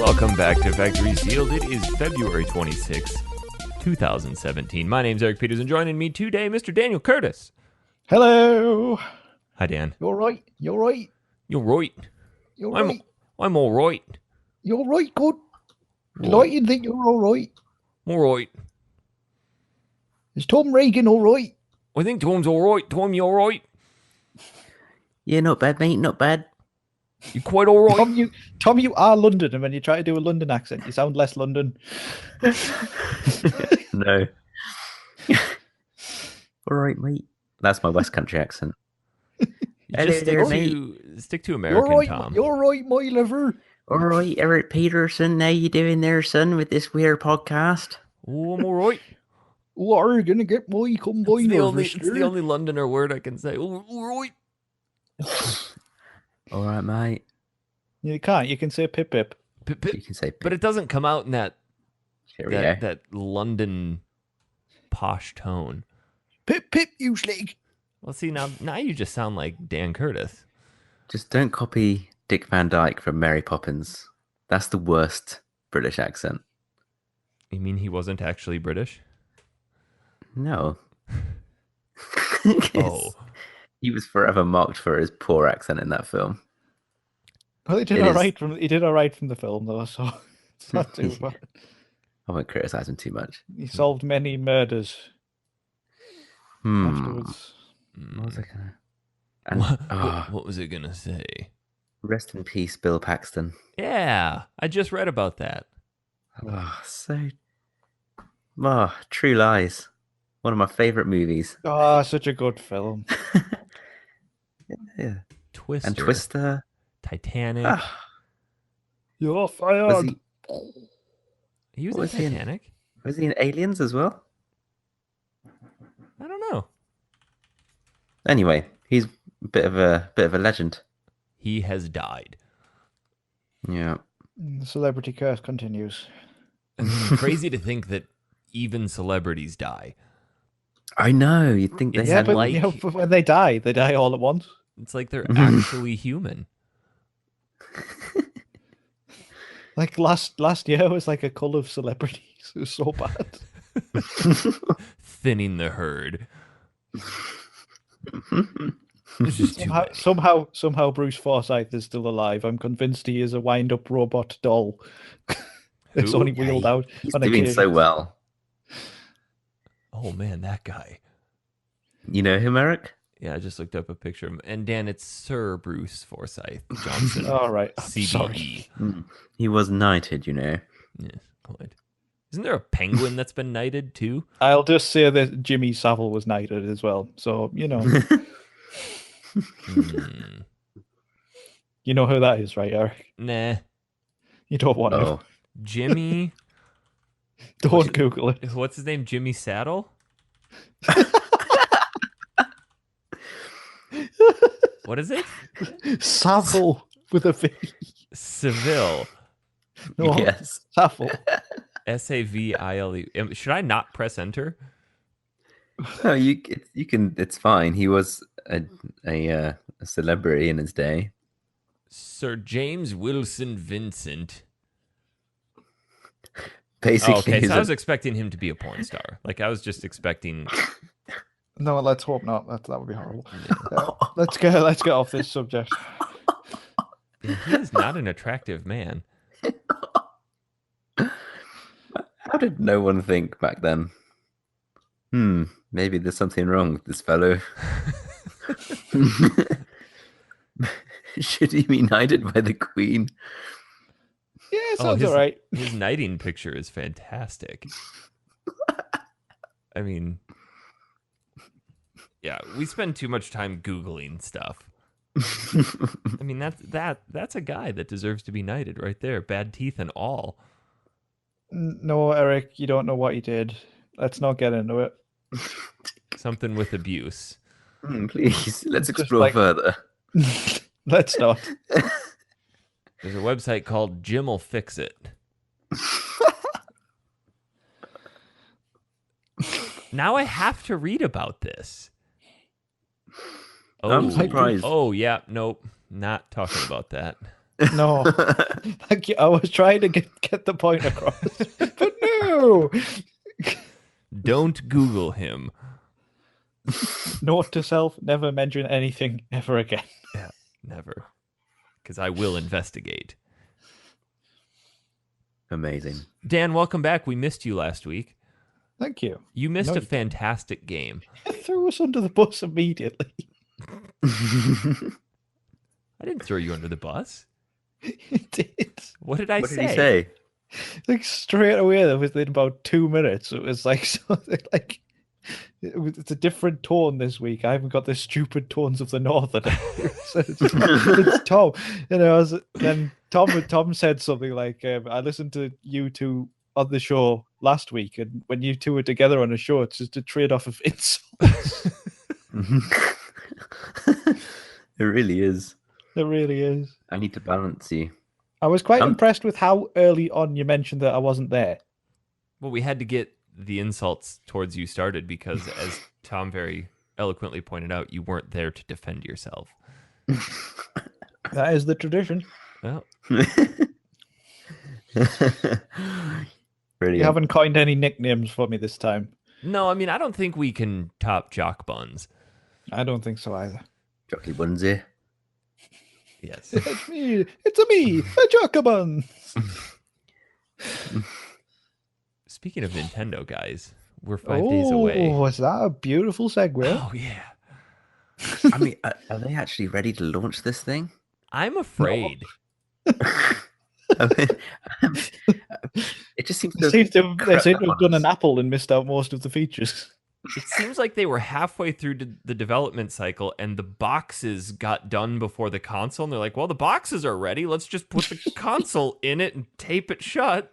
Welcome back to Factory Sealed. It is February 26th, 2017. My name's Eric Peters, and joining me today, Mr. Daniel Curtis. Hello. Hi, Dan. You're right. You're right. You're right. You're right. I'm all right. You're right. Good. Delighted that you're all right. All right. Is Tom Reagan all right? I think Tom's all right. Tom, you all right? Yeah, not bad, mate. Not bad. You quite all right? Tom, you are London, and when you try to do a London accent, you sound less London. No. All right, mate. That's my West Country accent. Just stick to American, you're right, Tom. You're right, my lover. All right, Eric Peterson. How you doing there, son, with this weird podcast? Oh, I'm all right. We're gonna get my combine It's the only Londoner word I can say. Oh, all right. All right, mate. You can't. You can say pip pip. Pip, pip. You can say, But it doesn't come out in that cheerio. that London posh tone. Pip pip, you slag. Well, see, now you just sound like Dan Curtis. Just don't copy Dick Van Dyke from Mary Poppins. That's the worst British accent. You mean he wasn't actually British? No. Oh. He was forever mocked for his poor accent in that film. Well, he did all right from the film, though, so it's not too bad. I won't criticize him too much. He solved many murders afterwards. What was I gonna? What was it gonna say? Rest in peace, Bill Paxton. Yeah, I just read about that. True Lies. One of my favorite movies. Oh, such a good film. Yeah. Twister. And Twister. Titanic. You're fired. He was What in was he in? Titanic? Was he in Aliens as well? I don't know. Anyway, he's a bit of a legend. He has died. Yeah. The celebrity curse continues. I mean, crazy to think that even celebrities die. I know. You'd think they had but like- but when they die all at once. It's like they're actually human. Like last year was like a cull of celebrities. It was so bad. Thinning the herd. It's just too many. Somehow Bruce Forsyth is still alive. I'm convinced he is a wind-up robot doll. It's Who? only wheeled out. He's on doing occasion. so well. Oh man, that guy. You know him, Eric? Yeah, I just looked up a picture of him. And Dan, it's Sir Bruce Forsyth Johnson. All right. I'm CBE. sorry. He was knighted, you know. Yes, quite. Isn't there a penguin that's been knighted too? I'll just say that Jimmy Savile was knighted as well. So, you know. You know who that is, right, Eric? Nah. You don't want to. Oh, Jimmy. Don't Google it. What's his name? Jimmy Saddle? What is it? Savile with a V. Seville. No, yes. Savile. Savile. Should I not press enter? No, you can. It's fine. He was a celebrity in his day. Sir James Wilson Vincent. Basically, Oh, okay, he's so I was expecting him to be a porn star. Like I was just expecting. No, let's hope not. That would be horrible. Let's get off this subject. Yeah, he is not an attractive man. How did no one think back then? Maybe there's something wrong with this fellow. Should he be knighted by the Queen? Yeah, sounds all right. His knighting picture is fantastic. I mean, yeah, we spend too much time Googling stuff. I mean, that's a guy that deserves to be knighted right there. Bad teeth and all. No, Eric, you don't know what he did. Let's not get into it. Something with abuse. Please, let's Just explore further. Let's not. There's a website called Jim'll Fix It. Now I have to read about this. I'm surprised. Oh, yeah. Nope. Not talking about that. No. Thank you. I was trying to get the point across, but no. Don't Google him. Note to self: never mention anything ever again. Yeah, never. Because I will investigate. Amazing. Dan, welcome back. We missed you last week. Thank you. You missed No, a you fantastic game. threw us under the bus immediately. I didn't throw you under the bus. You did. What did I What say? did he say? Like straight away, within about 2 minutes, it was like something like it's a different tone this week. I haven't got the stupid tones of the north. So it's Tom. Then Tom said something like, "I listened to you two on the show last week, and when you two are together on a show, it's just a trade off of insults." It really is. It really is. I need to balance you. I was quite impressed with how early on you mentioned that I wasn't there. Well, we had to get the insults towards you started because, as Tom very eloquently pointed out, you weren't there to defend yourself. That is the tradition. Well, You haven't coined any nicknames for me this time. no, I mean, I don't think we can top Jock Buns. I don't think so either. Jockey Bunsy. Yes. It's me. It's a me, a Jacobin. Speaking of Nintendo, guys, we're 5 days away. Oh, is that a beautiful segue? Oh, yeah. I mean, are they actually ready to launch this thing? I'm afraid. I mean, it just seems They seem to have done an Apple and missed out most of the features. It seems like they were halfway through the development cycle and the boxes got done before the console. And they're like, well, the boxes are ready. Let's just put the console in it and tape it shut.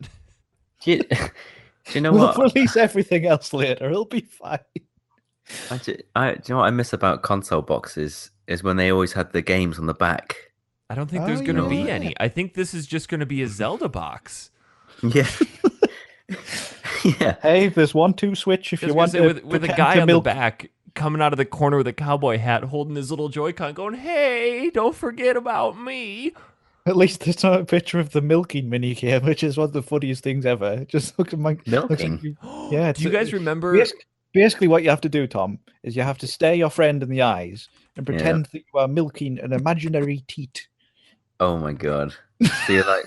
Do you know We'll what? release everything else later. It'll be fine. Do you know what I miss about console boxes is when they always had the games on the back. I don't think there's going to be yeah. any. I think this is just going to be a Zelda box. Yeah. Yeah. Hey, there's 1-2 switch if you want to. With a guy on the back coming out of the corner with a cowboy hat holding his little Joy-Con going, hey, don't forget about me. At least there's not a picture of the milking minigame, which is one of the funniest things ever. It just looks like Milking? Yeah. Do you guys remember? Basically, what you have to do, Tom, is you have to stare your friend in the eyes and pretend that you are milking an imaginary teat. Oh my god. So you're like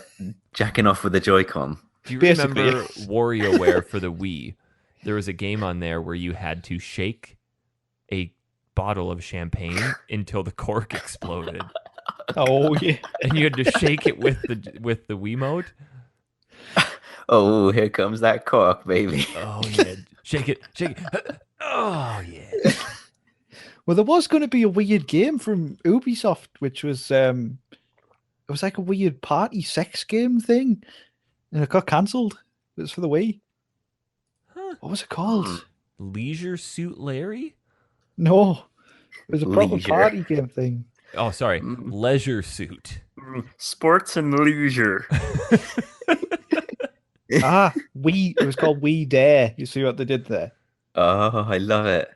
jacking off with a Joy-Con. Do you Basically, remember WarioWare for the Wii? There was a game on there where you had to shake a bottle of champagne until the cork exploded. Oh yeah. And you had to shake it with the Wiimote. Oh, here comes that cork, baby. Oh yeah, shake it. Oh yeah. Well, there was going to be a weird game from Ubisoft, which was it was like a weird party sex game thing, and it got cancelled. It was for the Wii. Huh. What was it called? Leisure Suit Larry? No, it was a proper Leisure. party game thing. Oh, sorry, Leisure Suit. Sports and leisure. It was called We Dare. You see what they did there? Oh, I love it.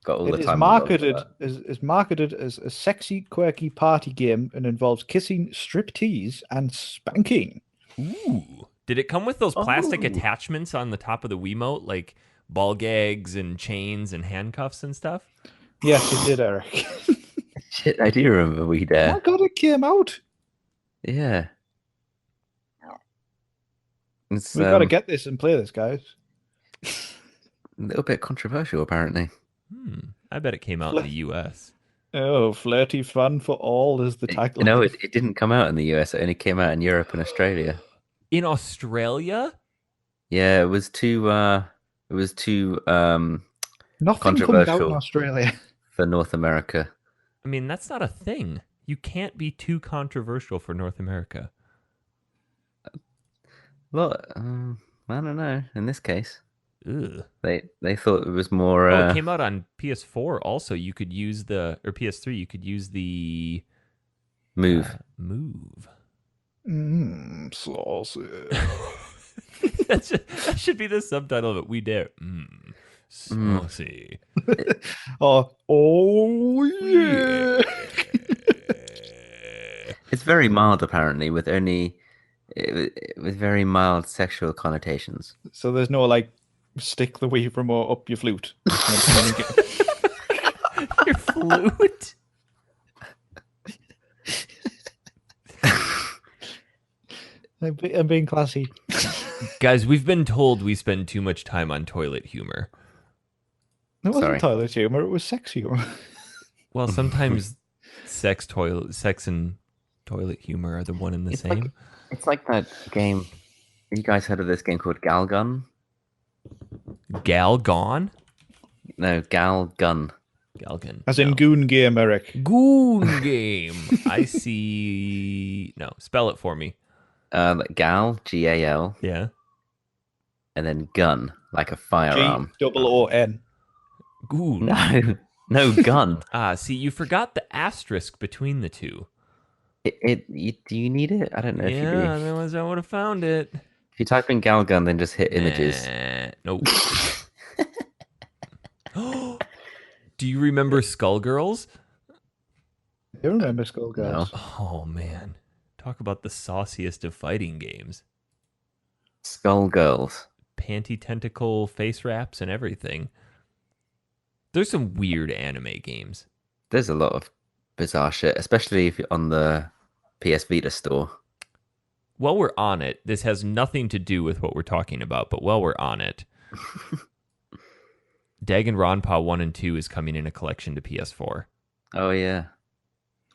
Got all It the is time. marketed as a sexy, quirky party game and involves kissing, striptease, and spanking. Ooh. Did it come with those plastic attachments on the top of the Wiimote, like ball gags and chains and handcuffs and stuff? Yes, it did, Eric. Shit, I do remember We Dare. Oh God, it came out. Yeah. It's We've got to get this and play this, guys. a little bit controversial, apparently. I bet it came out in the U.S. Oh, flirty fun for all is the tagline. No, it didn't come out in the US. It only came out in Europe and Australia. In Australia? Yeah, it was too Nothing comes out in controversial. Australia. For North America. I mean, that's not a thing. You can't be too controversial for North America. Well, I don't know. In this case, Ugh. they thought it was more. It came out on PS4. Also, you could use or PS3. You could use the Move. Move. Saucy. That should be the subtitle of it. We dare. Saucy. Oh yeah. It's very mild, apparently, with only with very mild sexual connotations. So there's no like stick the Wii remote up your flute. It's meant to communicate. Your flute. I'm being classy. Guys, we've been told we spend too much time on toilet humor. It wasn't Sorry. toilet humor, it was sex humor. Well, sometimes sex and toilet humor are the one and the It's same. it's like that game. You guys heard of this game called Gal Gun? Gal gone? No, Gal Gun. Galgan. As in No. Goon Game, Eric. Goon game. I see. No, spell it for me. Gal, Gal, Yeah. and then gun, like a firearm. Goon. Goon. No, no gun. See, you forgot the asterisk between the two. Do you need it? I don't know if you do. Yeah, otherwise I would have found it. If you type in Gal Gun, then just hit images. Nope. Do you remember Skullgirls? You remember Skullgirls? No. Oh man, talk about the sauciest of fighting games. Skull Girls. Panty tentacle face wraps and everything. There's some weird anime games. There's a lot of bizarre shit, especially if you're on the PS Vita store. While we're on it, this has nothing to do with what we're talking about, but while we're on it, Danganronpa 1 and 2 is coming in a collection to PS4. Oh yeah.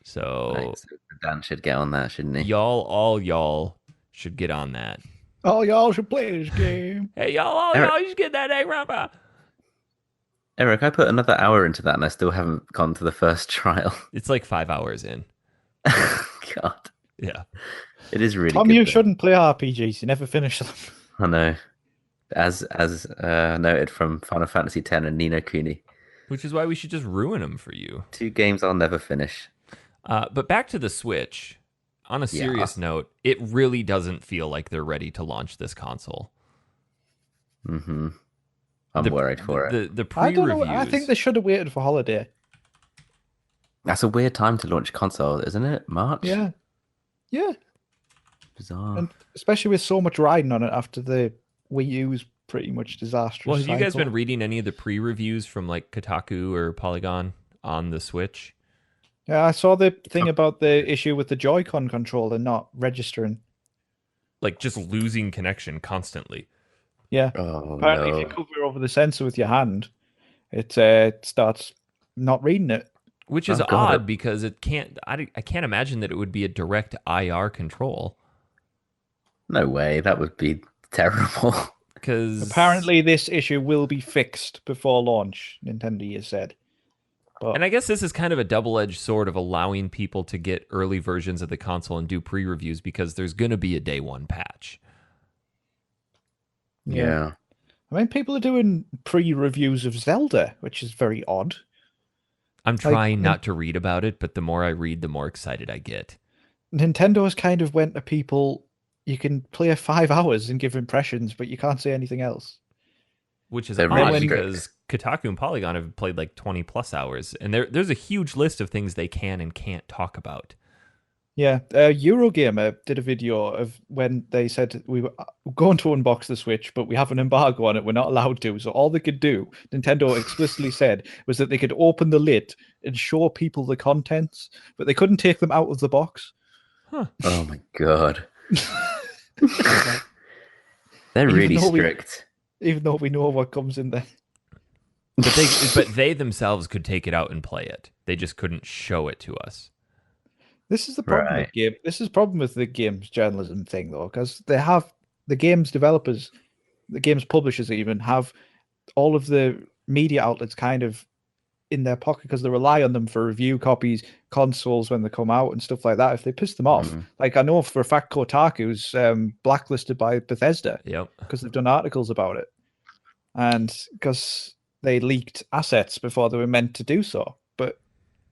So Right, so Dan should get on that, shouldn't he? all y'all should get on that. Oh, y'all should play this game. Hey, y'all you should get that Danganronpa. Eric, I put another hour into that and I still haven't gone to the first trial. It's like 5 hours in. God. Yeah. It is really Tom, good. you though. shouldn't play RPGs. You never finish them. I know. As noted from Final Fantasy X and Nino Kuni. Which is why we should just ruin them for you. 2 games I'll never finish. But back to the Switch. On a serious note, it really doesn't feel like they're ready to launch this console. Mm-hmm. I'm worried for it. The I don't pre-reviews. know. I think they should have waited for holiday. That's a weird time to launch a console, isn't it? March? Yeah. Yeah. Bizarre. And especially with so much riding on it after the Wii U's pretty much disastrous. Well, have you guys cycle. been reading any of the pre-reviews from like Kotaku or Polygon on the Switch? Yeah, I saw the thing about the issue with the Joy-Con controller not registering. Like just losing connection constantly. Yeah. Oh, Apparently, if no. you cover over the sensor with your hand, it starts not reading it. Which is Oh, God. odd because it can't. I can't imagine that it would be a direct IR control. No way. That would be terrible. Because Apparently, this issue will be fixed before launch, Nintendo has said. But and I guess this is kind of a double-edged sword of allowing people to get early versions of the console and do pre-reviews because there's going to be a day one patch. Yeah. I mean, people are doing pre-reviews of Zelda, which is very odd. I'm trying not to read about it, but the more I read, the more excited I get. Nintendo has kind of went to people, you can play 5 hours and give impressions, but you can't say anything else. Which is They're odd really because Kotaku and Polygon have played like 20 plus hours, and there's a huge list of things they can and can't talk about. Yeah, Eurogamer did a video of when they said we were going to unbox the Switch, but we have an embargo on it. We're not allowed to. So all they could do, Nintendo explicitly said, was that they could open the lid and show people the contents, but they couldn't take them out of the box. Oh my God. They're Even really though strict. Even though we know what comes in there. But they themselves could take it out and play it. They just couldn't show it to us. This is the problem Right. with game. This is the problem with the games journalism thing, though, because they have the games developers, the games publishers even have all of the media outlets kind of in their pocket because they rely on them for review copies, consoles when they come out, and stuff like that. If they piss them off, like I know for a fact, Kotaku's blacklisted by Bethesda Yep. because they've done articles about it, and because they leaked assets before they were meant to do so. But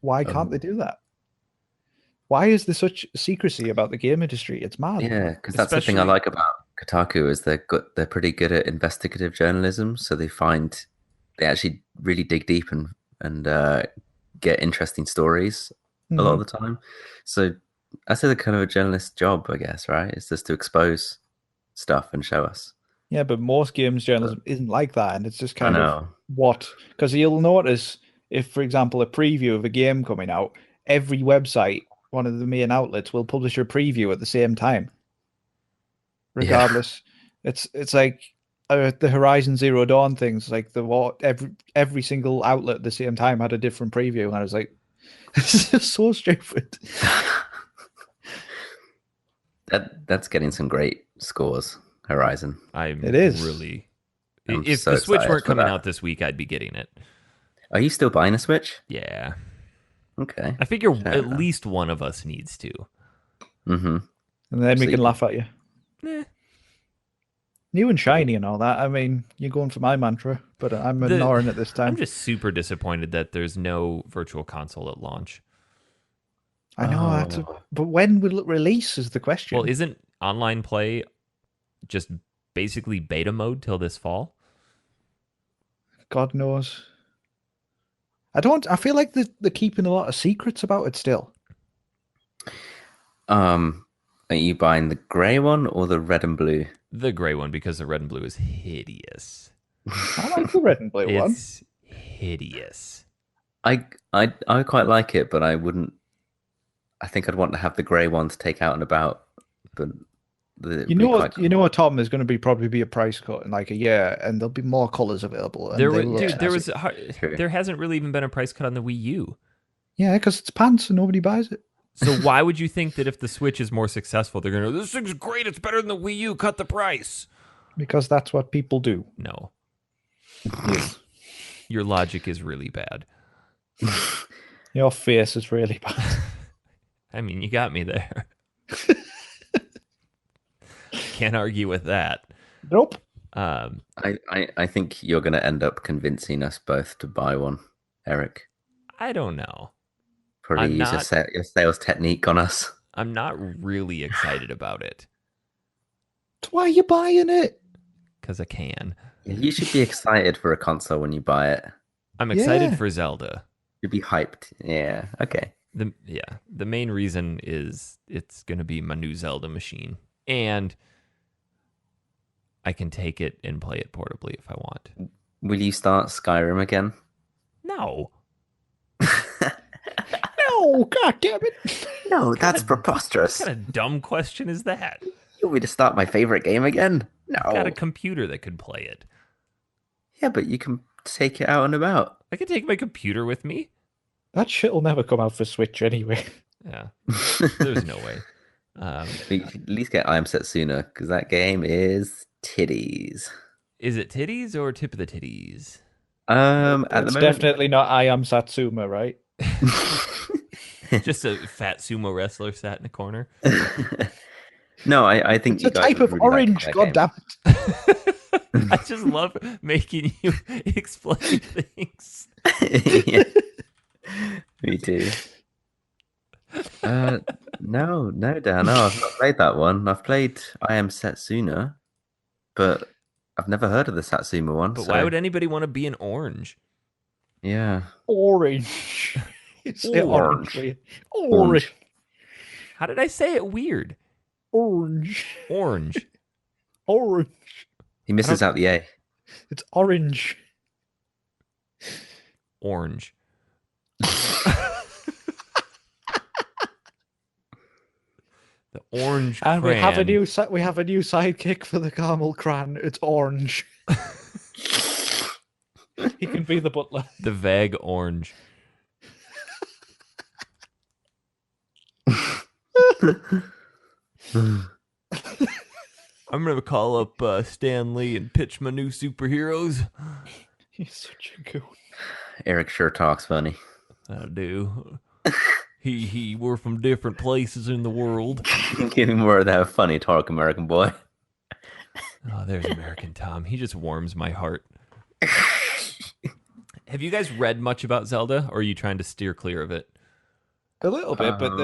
why can't they do that? Why is there such secrecy about the game industry? It's mad. Yeah, because that's the thing I like about Kotaku is they're pretty good at investigative journalism. So they actually really dig deep and get interesting stories a lot of the time. So That's a kind of a journalist's job, I guess, right? It's just to expose stuff and show us. Yeah, but most games But journalism isn't like that, and it's just I kind of know. what because you'll notice if, for example, a preview of a game coming out, every website, one of the main outlets, will publish a preview at the same time, Yeah. regardless. It's like the Horizon Zero Dawn things, like the what every single outlet at the same time had a different preview, and I was like, this is so stupid. That's getting some great scores, Horizon. I'm It is. really. I'm If so the Switch excited weren't for coming that. out this week, I'd be getting it. Are you still buying a Switch? Yeah. Okay. I figure Fair at enough. least one of us needs to. Mm-hmm. And then we So can you, laugh at you. Eh. New and shiny and all that. I mean, you're going for my mantra, but I'm The ignoring it this I'm time. just super disappointed that there's no virtual console at launch. I know that's oh, but when will it release is the Well, question. isn't online play just basically beta mode till this fall? God knows. I feel like they're keeping a lot of secrets about it still. are you buying the grey one or the red and blue? The gray one, because the red and blue is hideous. I like the red and blue one. It's hideous. I quite like it, but I wouldn't. I think I'd want to have the grey one to take out and about, but it'd be quite You know cool. what, Tom, there's going to be probably be a price cut in like a year, and there'll be more colors available, and There they was, will look dude. There snazzy. was. True. There hasn't really even been a price cut on the Wii U. Yeah, because it's pants and nobody buys it. So why would you think that if the Switch is more successful, they're gonna, this thing's great, it's better than the Wii U, cut the price? Because that's what people do. No, your logic is really bad. Your face is really bad. I mean, you got me there. Can't argue with that. Nope. I think you're going to end up convincing us both to buy one, Eric. I don't know. Probably I'm use not. your sales technique on us. I'm not really excited about it That's why you're buying it. because I can. You should be excited for a console when you buy it. I'm excited Yeah. for Zelda. You'd be hyped. Yeah. Okay. The main reason is it's gonna be my new Zelda machine, and I can take it and play it portably if I want. Will you start Skyrim again? No, No, god damn it. No, that's preposterous. what kind of dumb question is that? You want me to start my favorite game again? No. I've got a computer that could play it. Yeah, but you can take it out and about. I could take my computer with me. That shit will never come out for Switch anyway. Yeah, there's no way. We should at least get I Am Setsuna because that game is titties. Is it titties or tip of the titties? At the It's moment, definitely not I Am Satsuma, right? Just a fat sumo wrestler sat in a corner. no, I think It's you a guys type would of really like orange, that god game. damn it. I just love making you explain things. Yeah. Me too. No, Dan, no, I've not played that one. I've played I Am Setsuna, but I've never heard of the Satsuma one. But so why would anybody want to be an orange? yeah, Orange. You say Orange. weird. Orange. Orange. How did I say it weird? Orange. Orange. Orange. he misses out the A. It's orange. Orange. The orange And we have a crayon. new sidekick for the caramel cran. It's orange. He can be the butler. The vague orange. I'm gonna call up Stan Lee and pitch my new superheroes. He's such a goon. Eric sure talks funny. I do. We're from different places in the world. Give him more of that funny talk, American boy. Oh, there's American Tom. He just warms my heart. Have you guys read much about Zelda, or are you trying to steer clear of it? A little bit, but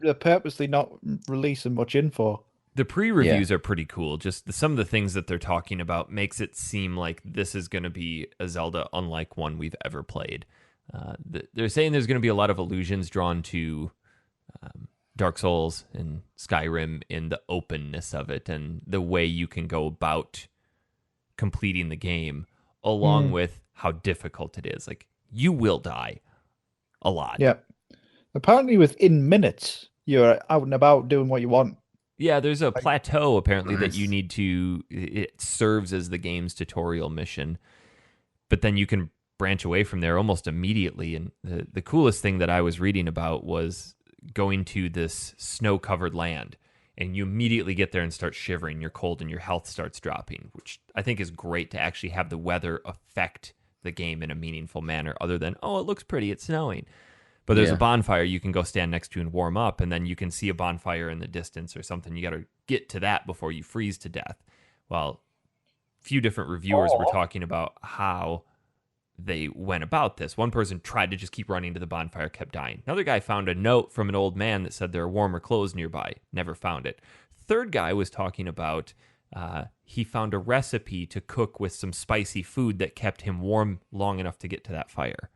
they're purposely not releasing much info. The pre-reviews are pretty cool. Just some of the things that they're talking about makes it seem like this is going to be a Zelda unlike one we've ever played. They're saying there's going to be a lot of allusions drawn to Dark Souls and Skyrim in the openness of it and the way you can go about completing the game, along with how difficult it is. Like, you will die a lot. Yeah. Apparently, within minutes, you're out and about doing what you want. Yeah, there's a plateau apparently that Nice. you need to. It serves as the game's tutorial mission, but then you can branch away from there almost immediately. And the coolest thing that I was reading about was going to this snow-covered land, and you immediately get there and start shivering. You're cold, and your health starts dropping, which I think is great to actually have the weather affect the game in a meaningful manner, other than, oh, it looks pretty, it's snowing. But there's a bonfire you can go stand next to and warm up, and then you can see a bonfire in the distance or something. You got to get to that before you freeze to death. Well, a few different reviewers were talking about how they went about this. One person tried to just keep running to the bonfire, kept dying. Another guy found a note from an old man that said there are warmer clothes nearby. Never found it. Third guy was talking about he found a recipe to cook with some spicy food that kept him warm long enough to get to that fire.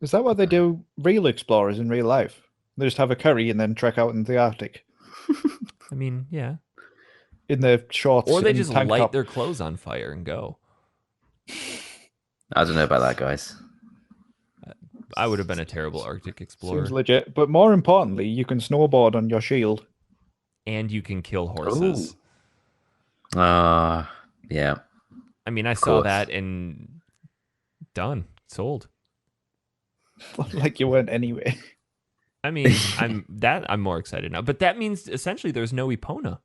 Is that what they do, real explorers in real life? They just have a curry and then trek out into the Arctic I mean, yeah. in their shorts. Or they and just tank light top. their clothes on fire and go. I don't know about that, guys. I would have been a terrible Arctic explorer. Seems legit. But more importantly, you can snowboard on your shield. And you can kill horses. Yeah. I mean, I saw that and done. Sold. Like you weren't anyway. I mean, I'm more excited now. But that means essentially there's no Epona.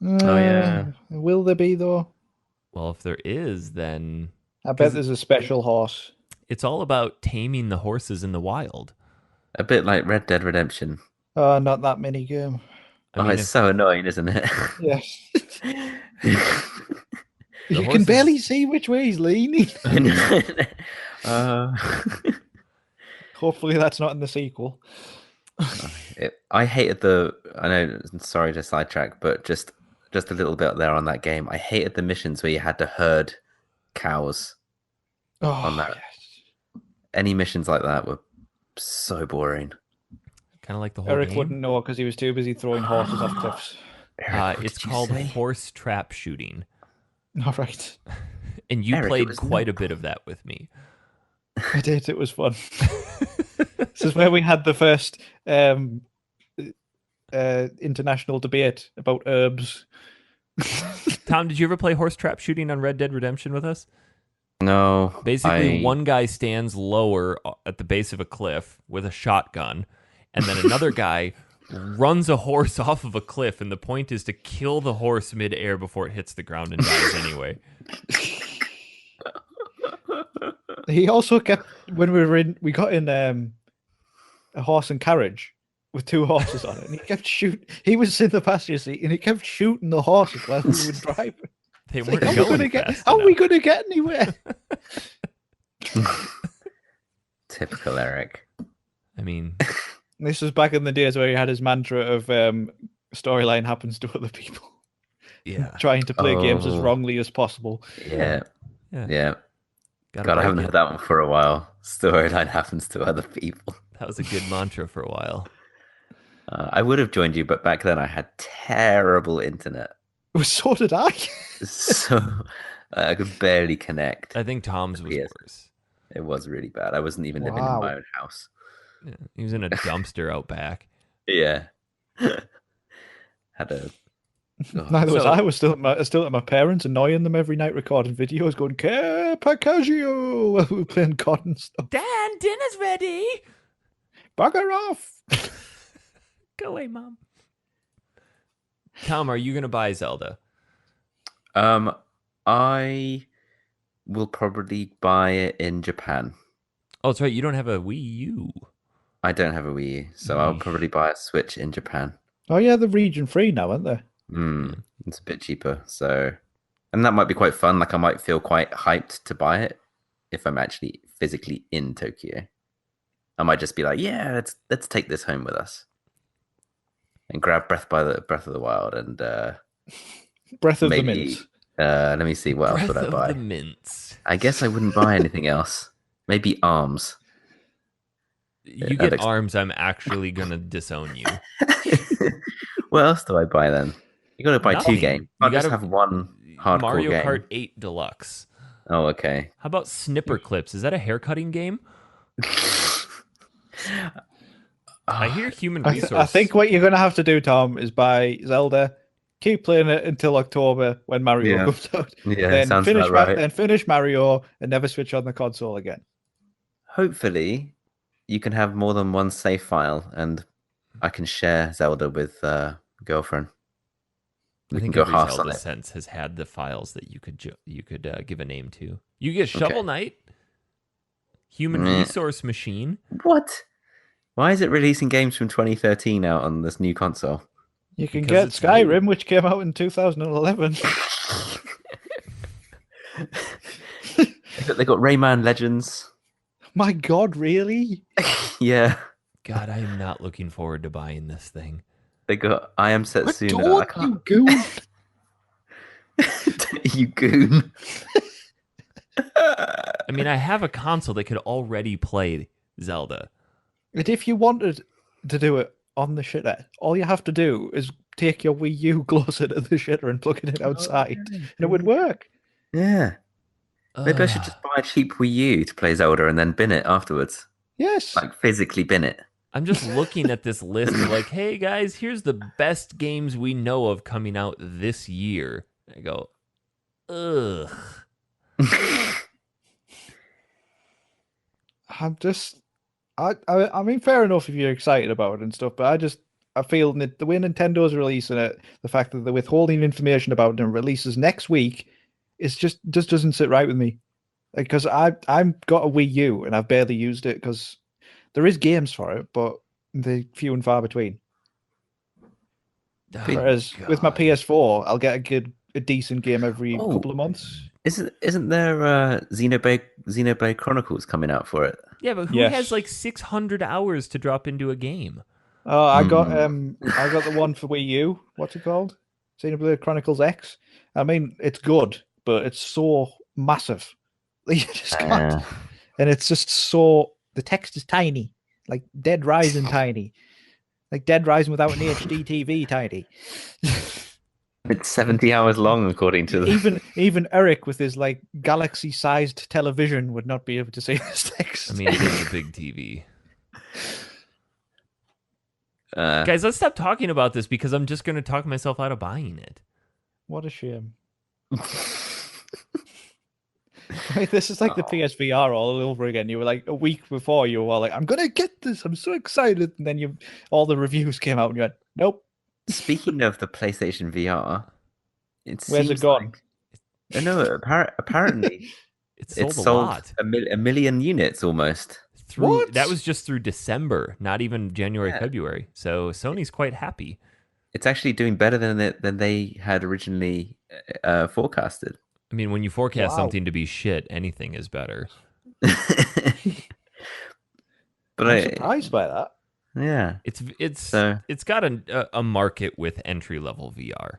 Oh, yeah. Will there be, though? Well, if there is, then I bet there's a special horse. it's all about taming the horses in the wild. A bit like Red Dead Redemption. Oh, not that mini game. I mean, It's so annoying, isn't it? Yes. The You can horses- barely see which way he's leaning. Hopefully that's not in the sequel. I hated I know, sorry to sidetrack, but just a little bit there on that game. I hated the missions where you had to herd cows. Oh, On that. yes. Any missions like that were so boring. kind of like the whole Eric game. wouldn't know because he was too busy throwing horses off cliffs. Eric, what It's did you called say? horse trap shooting. All right. And you Eric, it played was quite a not- bit of that with me. I did. It was fun. This is where we had the first international debate about herbs. Tom, did you ever play horse trap shooting on Red Dead Redemption with us? No. Basically, one guy stands lower at the base of a cliff with a shotgun, and then another guy runs a horse off of a cliff, and the point is to kill the horse mid-air before it hits the ground and dies anyway. He also kept, when we got in a horse and carriage with two horses on it, and he kept shooting. He was in the passenger seat, and he kept shooting the horses while we were driving. They It's weren't like, going fast how are we enough. going to get anywhere? Typical Eric. I mean, This was back in the days where he had his mantra of storyline happens to other people, yeah. trying to play games as Oh. wrongly as possible. Yeah. Yeah. Gotta God, I break haven't it. heard that one for a while. Storyline happens to other people. That was a good mantra for a while. I would have joined you, but back then I had terrible internet. So did I. So I could barely connect. I think Tom's was Yes. worse. It was really bad. I wasn't even living in Wow. my own house. Yeah. He was in a dumpster out back. Yeah. Had a. Oh, Neither was So- I. I was still at my parents, annoying them every night, recording videos, going "Que Pacagio" while we were playing COD and stuff. Dan, dinner's ready. Bugger off! Go away, Mom. Tom, are you going to buy Zelda? I will probably buy it in Japan. Oh, that's right. You don't have a Wii U. I don't have a Wii U, so I'll Yeesh. probably buy a Switch in Japan. Oh yeah, they're region free now, aren't they? It's a bit cheaper, so and that might be quite fun. Like I might feel quite hyped to buy it if I'm actually physically in Tokyo. I might just be like, yeah, let's take this home with us and grab Breath of the Wild and Breath of maybe the Mint. let me see what else Breath would I of buy. the Mints. I guess I wouldn't buy anything else. Maybe Arms. You That get arms, I'm actually gonna disown you. What else do I buy then? You got to buy two Nothing. games. You I'll just gotta have one hardcore Mario game. Kart 8 Deluxe. Oh, okay. How about Snipper Clips? Is that a haircutting game? I hear Human Resource. I think what you're going to have to do, Tom, is buy Zelda, keep playing it until October when Mario Yeah. comes out. Yeah, Then sounds finish, about right. then finish Mario and never switch on the console again. Hopefully, you can have more than one save file, and I can share Zelda with girlfriend. I We can think go every halves on Zelda it. sense has had the files that you could give a name to. You get Okay. Shovel Knight, Human Meh. Resource Machine. What? Why is it releasing games from 2013 out on this new console? You can Because get it's Skyrim, new. which came out in 2011. They got Rayman Legends. My God, really? Yeah. God, I am not looking forward to buying this thing. They got I Am What Setsuna. I don't can't. you goon? You goon. I mean, I have a console that could already play Zelda. And if you wanted to do it on the shitter, all you have to do is take your Wii U closer to the shitter and plug it outside, and it would work. Yeah. Maybe I should just buy a cheap Wii U to play Zelda and then bin it afterwards. Yes. Like physically bin it. I'm just looking at this list of like, hey guys, here's the best games we know of coming out this year. I go, ugh. I'm just, I mean, fair enough if you're excited about it and stuff, but I feel that the way Nintendo's releasing it, the fact that they're withholding information about it and releases next week, is just doesn't sit right with me. Because I'm got a Wii U and I've barely used it because there is games for it, but they're few and far between. Oh, Whereas with my God. PS4, I'll get a decent game every Oh. couple of months. Isn't there Xenoblade Chronicles coming out for it? Yeah, but who Yes. has like 600 hours to drop into a game? Oh, I got the one for Wii U. What's it called? Xenoblade Chronicles X. I mean, it's good, but it's so massive. You just can't. And it's just so the text is tiny, like Dead Rising tiny, like Dead Rising without an HD TV tiny. It's 70 hours long, according to the... Even Eric with his like galaxy-sized television would not be able to see this text. I mean, it is a big TV. Guys, let's stop talking about this because I'm just going to talk myself out of buying it. What a shame. I mean, this is like the PSVR all over again. You were like a week before, you were all like, "I'm gonna get this. I'm so excited," and then all the reviews came out, and you went, "Nope." Speaking of the PlayStation VR, Where's it gone? No, apparently It it's sold a sold lot. a million units almost. What? That was just through December, not even January, Yeah. February. So Sony's quite happy. It's actually doing better than they had originally forecasted. I mean, when you forecast Wow. something to be shit, anything is better. But I'm surprised by that. yeah, It's got a market with entry level VR.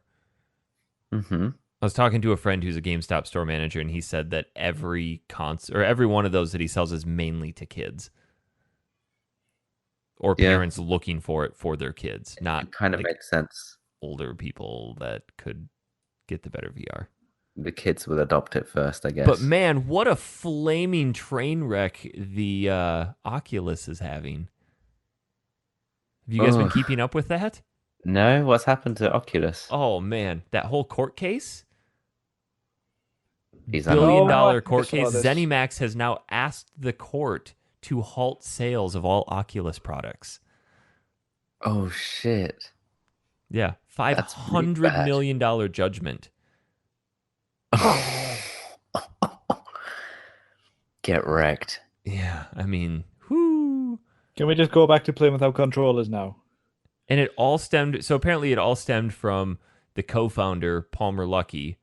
mm-hmm. I was talking to a friend who's a GameStop store manager, and he said that every one of those that he sells is mainly to kids or Yeah. parents looking for it for their kids, not It kind of like makes sense. older people that could get the better VR. The kids will adopt it first, I guess. But man, what a flaming train wreck the Oculus is having. Have you guys been Ugh. keeping up with that? No, what's happened to Oculus? Oh man, that whole court case. He's Oh, $billion I court saw case. this. ZeniMax has now asked the court to halt sales of all Oculus products. Oh shit! Yeah, That's really $500 bad. million judgment. Get wrecked. Yeah, I mean, whoo. Can we just go back to playing without controllers now? And it all stemmed. So apparently, it all stemmed from the co-founder Palmer Luckey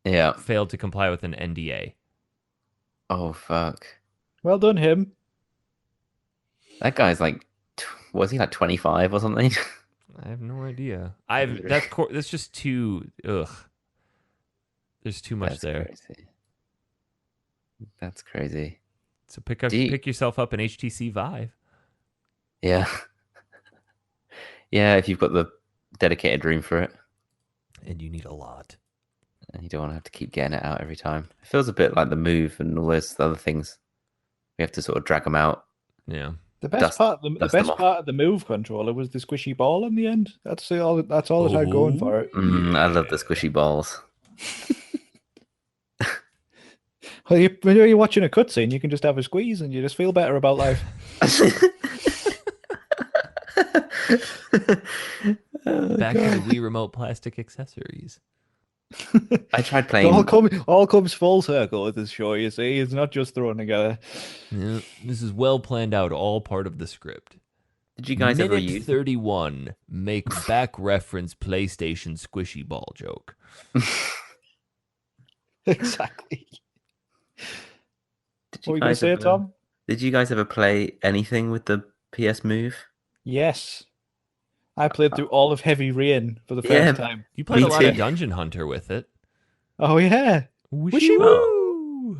Yeah. failed to comply with an NDA. Oh fuck! Well done, him. That guy's like, was he like 25 or something? I have no idea. That's just too. Ugh. There's too much That's there. Crazy. That's crazy. So pick yourself up an HTC Vive. Yeah. Yeah, if you've got the dedicated room for it, And you need a lot. and you don't want to have to keep getting it out every time. It feels a bit like the Move and all those other things. We have to sort of drag them out, Yeah. The best dust, part, the dust them best off. part of the Move controller was the squishy ball in the end. That's all it had going for it. I love the squishy balls. Well, when you're watching a cutscene, you can just have a squeeze and you just feel better about life. Back to the Wii Remote plastic accessories. I tried It playing. all comes full circle with this show, you see. It's not just thrown together. Yeah, this is well planned out, all part of the script. Did you guys ever Minute use? 31, make back reference PlayStation squishy ball joke. Exactly. Did What you were you going to guys say, ever? Tom? Did you guys ever play anything with the PS Move? Yes. I played through all of Heavy Rain for the Yeah, first time. You played Me a lot too. of Dungeon Hunter with it. Oh, yeah. Wishy woo!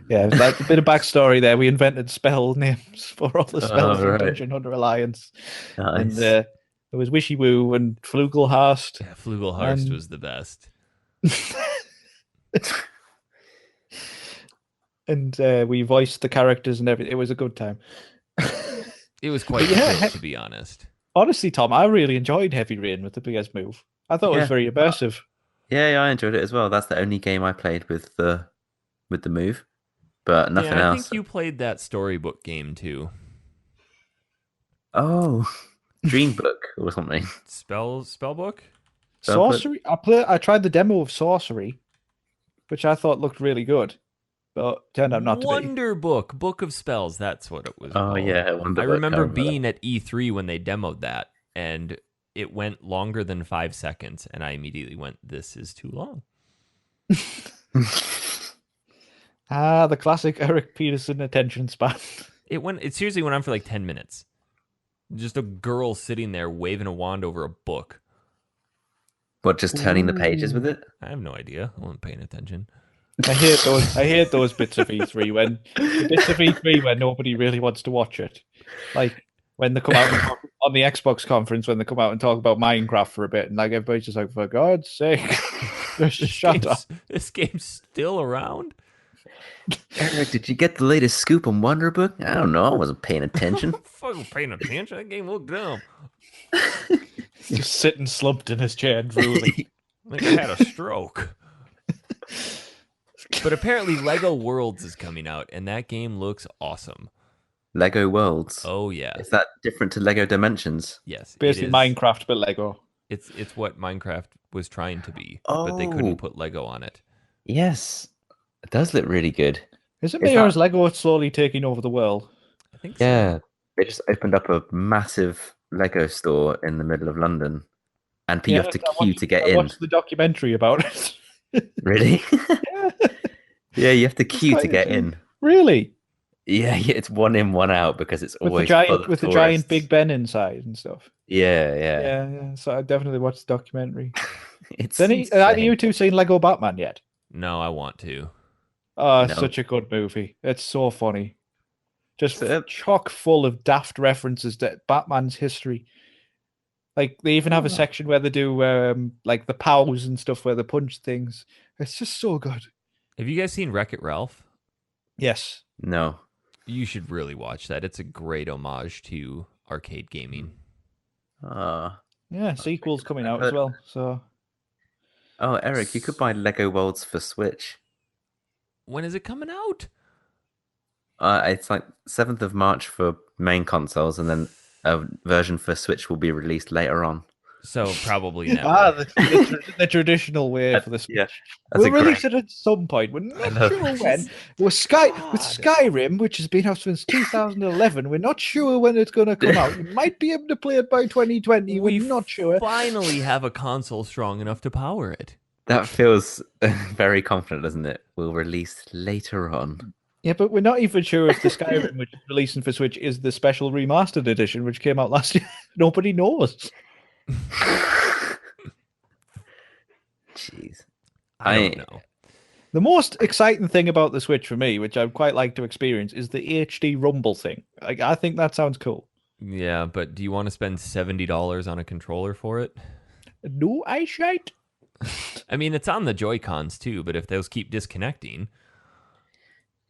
Yeah, like a bit of backstory there. We invented spell names for all the spells in right. Dungeon Hunter Alliance. And Nice. there was Wishy Woo and Flugelhast. Yeah, Flugelhorst And- was the best. And we voiced the characters and everything. It was a good time. It was quite Yeah. quick, to be honest. Honestly, Tom, I really enjoyed Heavy Rain with the PS Move. I thought it was Yeah. very immersive. Yeah, I enjoyed it as well. That's the only game I played with the Move, but nothing I else. think you played that storybook game too. Oh, Dreambook or something. Spellbook? Sorcery. I tried the demo of Sorcery, which I thought looked really good, but turned out not to be. Wonder Book of Spells. That's what it was Oh called. yeah, Wonder I Book, remember that. being at E3 when they demoed that, and it went longer than 5 seconds, and I immediately went, "This is too long." The classic Eric Peterson attention span. It seriously went on for like 10 minutes. Just a girl sitting there waving a wand over a book. What, just turning the pages with it? I have no idea. I wasn't paying attention. I hate those bits of E3 when the bits of E3 where nobody really wants to watch it. Like when they come out and talk, on the Xbox conference when they come out and talk about Minecraft for a bit, and like everybody's just like, for God's sake, just shut up. This game's still around? Eric, did you get the latest scoop on Wonder Book? I don't know. I wasn't paying attention. Fucking paying attention. That game looked dumb. Just sitting slumped in his chair and drooling. Like I had a stroke. But apparently Lego Worlds is coming out, and that game looks awesome. Lego Worlds. Oh yeah. Is that different to Lego Dimensions? Yes. it Basically is. Minecraft but Lego. It's what Minecraft was trying to be, but they couldn't put Lego on it. Yes. It does look really good. Is it Is me or that- is Lego slowly taking over the world? I think so. Yeah. They just opened up a massive Lego store in the middle of London. And you have to queue to get I in. watched the documentary about it. Really? Yeah. Yeah, you have to queue to quite get insane. in. Really? Yeah, it's one in, one out because it's With always the full giant of with the tourists. giant Big Ben inside and stuff. Yeah. Yeah. So I definitely watched the documentary. It's Then insane. either you two seen Lego Batman yet? No, I want to. Oh, it's No. such a good movie. It's so funny. Just So- chock full of daft references to Batman's history. Like they even have a section where they do like the pows and stuff where they punch things. It's just so good. Have you guys seen Wreck-It Ralph? Yes. No. You should really watch that. It's a great homage to arcade gaming. Yeah, sequel's coming out as well. So Oh, Eric, you could buy Lego Worlds for Switch. When is it coming out? It's like 7th of March for main consoles, and then a version for Switch will be released later on. So probably never. the traditional way for the Switch. Yeah, We'll release it at some point. We're not love sure it. when. With Skyrim, which has been out since 2011, we're not sure when it's going to come out. We might be able to play it by 2020. We're not sure. Finally have a console strong enough to power it. That feels very confident, doesn't it? We'll release later on. Yeah, but we're not even sure if the Skyrim, which is releasing for Switch, is the special remastered edition, which came out last year. Nobody knows. Jeez. I don't know. The most exciting thing about the Switch for me, which I'd quite like to experience, is the HD rumble thing. Like, I think that sounds cool. Yeah, but do you want to spend $70 on a controller for it? No, I shite. I mean, it's on the Joy-Cons too, but if those keep disconnecting,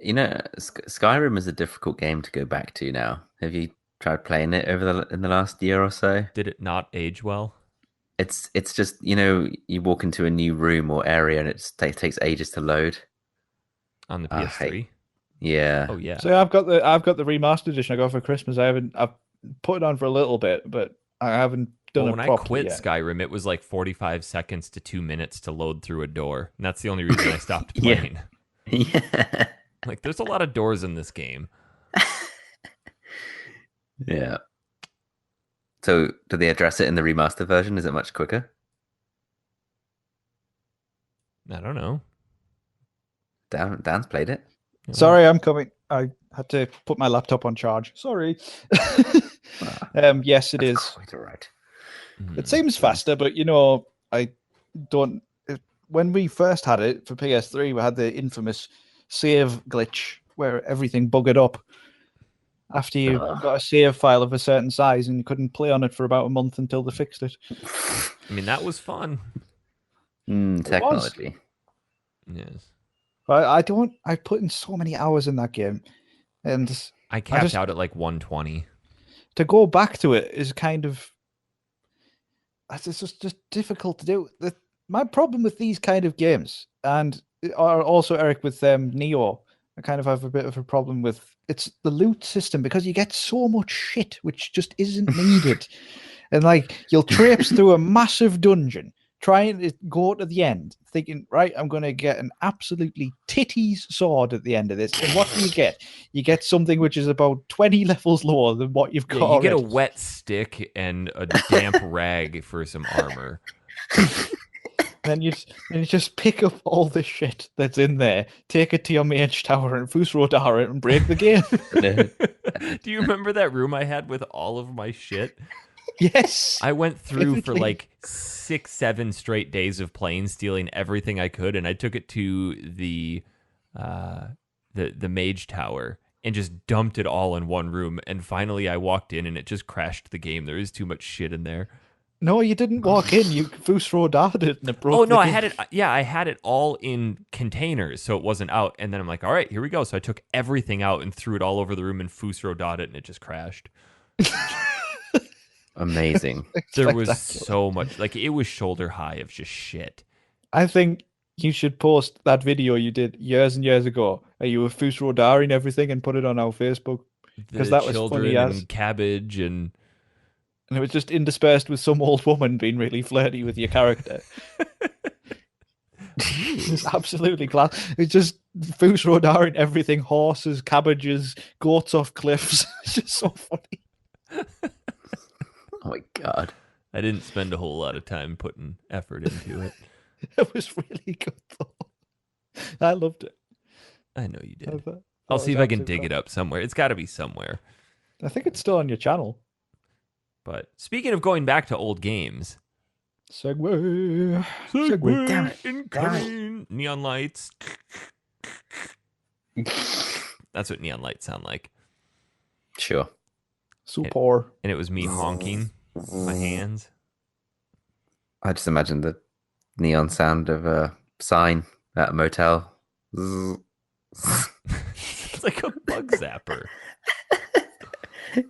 You know, Skyrim is a difficult game to go back to now. Have you tried playing it in the last year or so? did it not age well It's just, you know, you walk into a new room or area and takes ages to load. on the I hate. PS3? Yeah. Oh yeah. So I've got the remastered edition I got for Christmas. I've put it on for a little bit, but I haven't done Well, it when I properly quit yet. Skyrim, it was like 45 seconds to 2 minutes to load through a door. And that's the only reason I stopped Yeah. playing. Yeah. Like, there's a lot of doors in this game. Yeah. So, do they address it in the remaster version? Is it much quicker? I don't know. Dan's played it. You know, Sorry, I'm coming. I had to put my laptop on charge. Sorry. Yes, it That's is. quite all right. It seems faster, but you know, I don't. When we first had it for PS3, we had the infamous save glitch where everything buggered up after you Ugh. got a save file of a certain size and you couldn't play on it for about a month until they fixed it. I mean, that was fun. Technology. Yes. But I don't. I put in so many hours in that game, and I capped just- out at like 120. to go back to it is kind of. It's just difficult to do. My problem with these kind of games, and are also Eric with Neo, I kind of have a bit of a problem with. It's the loot system because you get so much shit which just isn't needed, and like you'll traipse through a massive dungeon trying to go to the end, thinking, right, I'm going to get an absolutely titties sword at the end of this. And what do you get? You get something which is about 20 levels lower than what you've got. Yeah, you get a already. wet stick and a damp rag for some armor. Then you just pick up all the shit that's in there, take it to your mage tower and Fusrodar it and break the game. Do you remember that room I had with all of my shit? Yes. I went through for Vividly. like 6-7 straight days of playing, stealing everything I could, and I took it to the mage tower and just dumped it all in one room. And finally, I walked in, and it just crashed the game. There is too much shit in there. No, you didn't walk in. You Fusrodar it and it broke. Oh no, the I game. had it. Yeah, I had it all in containers, so it wasn't out. And then I'm like, all right, here we go. So I took everything out and threw it all over the room, and Fusrodad it, and it just crashed. Amazing. There was Spectacular. so much, like it was shoulder high of just shit. I think you should post that video you did years and years ago. Are you were Fusrodaring everything and put it on our Facebook? Because The that was children funny as. and cabbage and And it was just interspersed with some old woman being really flirty with your character. It's absolutely class. It's just Fusrodaring everything: horses, cabbages, goats off cliffs. It's just so funny. Oh my god. I didn't spend a whole lot of time putting effort into it. It was really good though. I loved it. I know you I did. thought I'll it see was if I can absolute dig fun. it up somewhere. It's got to be somewhere. I think it's still on your channel. But speaking of going back to old games, Segway. Damn it. incoming neon lights. That's what neon lights sound like. Sure. Super. And it was me honking my hands. I just imagine the neon sound of a sign at a motel. It's like a bug zapper.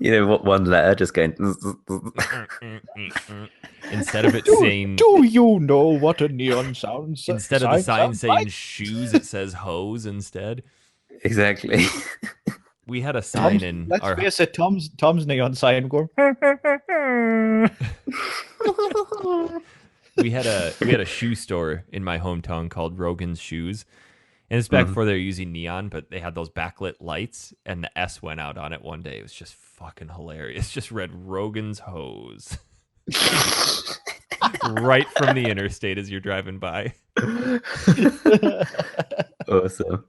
You know what? One letter just going. Instead of it saying, Do you know what a neon sound says? instead of the sign sounds saying like? shoes, it says hose instead. Exactly. We had a sign in Let's our face it, Tom's neon sign going. we had a shoe store in my hometown called Rogan's Shoes. And it's back before they were using neon, but they had those backlit lights, and the S went out on it one day. It was just fucking hilarious. Just read Rogan's Hose. Right from the interstate as you're driving by. Awesome.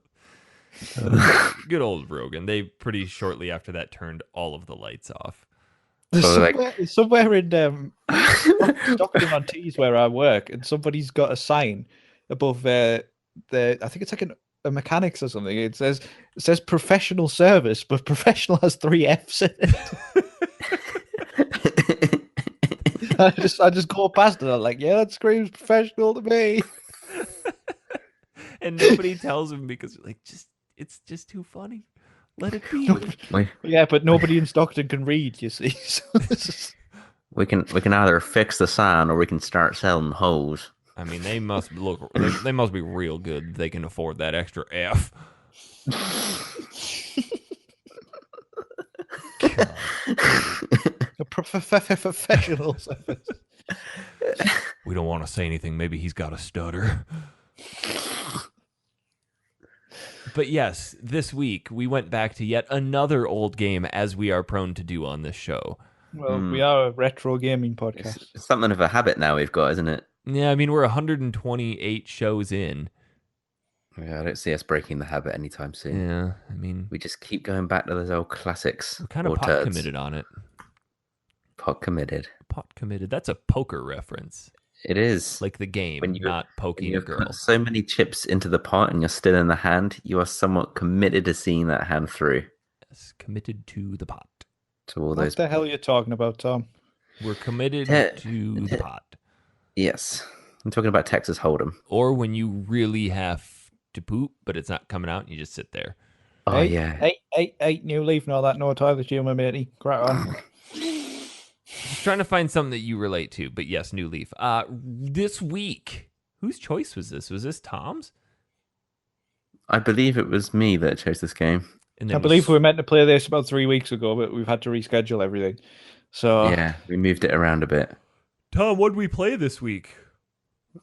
Good old Rogan. They pretty shortly after that turned all of the lights off. There's So, like- somewhere in Stockton-on-Tees where I work, and somebody's got a sign above I think it's like a mechanics or something. It says professional service, but professional has 3 F's in it. I just go past it. I'm like, yeah, that screams professional to me. And nobody tells him because like it's just too funny. Let it be. Yeah, but nobody in Stockton can read, you see. So this is... We can either fix the sign or we can start selling hose. I mean, they must look. They must be real good. They can afford that extra F. A professional service. We don't want to say anything. Maybe he's got a stutter. But yes, this week we went back to yet another old game, as we are prone to do on this show. Well, we are a retro gaming podcast. It's something of a habit now we've got, isn't it? Yeah, I mean, we're 128 shows in. Yeah, I don't see us breaking the habit anytime soon. Yeah, I mean, We just keep going back to those old classics. we're kind of or pot turds. committed on it. Pot committed. Pot committed. That's a poker reference. It is. Like the game, When you- not When poking a you've girl. put so many chips into the pot and you're still in the hand, you are somewhat committed to seeing that hand through. Yes, committed to the pot. To all What those. the hell are you talking about, Tom? We're committed Yeah. to the pot. Yes. I'm talking about Texas Hold'em. Or when you really have to poop, but it's not coming out, and you just sit there. Oh, Hey, yeah. Hey, new leaf and all that. No toilet humor, matey. Crack on. Just trying to find something that you relate to, but yes, New Leaf. This week, whose choice was this? Was this Tom's? I believe it was me that chose this game. And I then believe we were meant to play this about 3 weeks ago, but we've had to reschedule everything. So Yeah, we moved it around a bit. Tom, what did we play this week?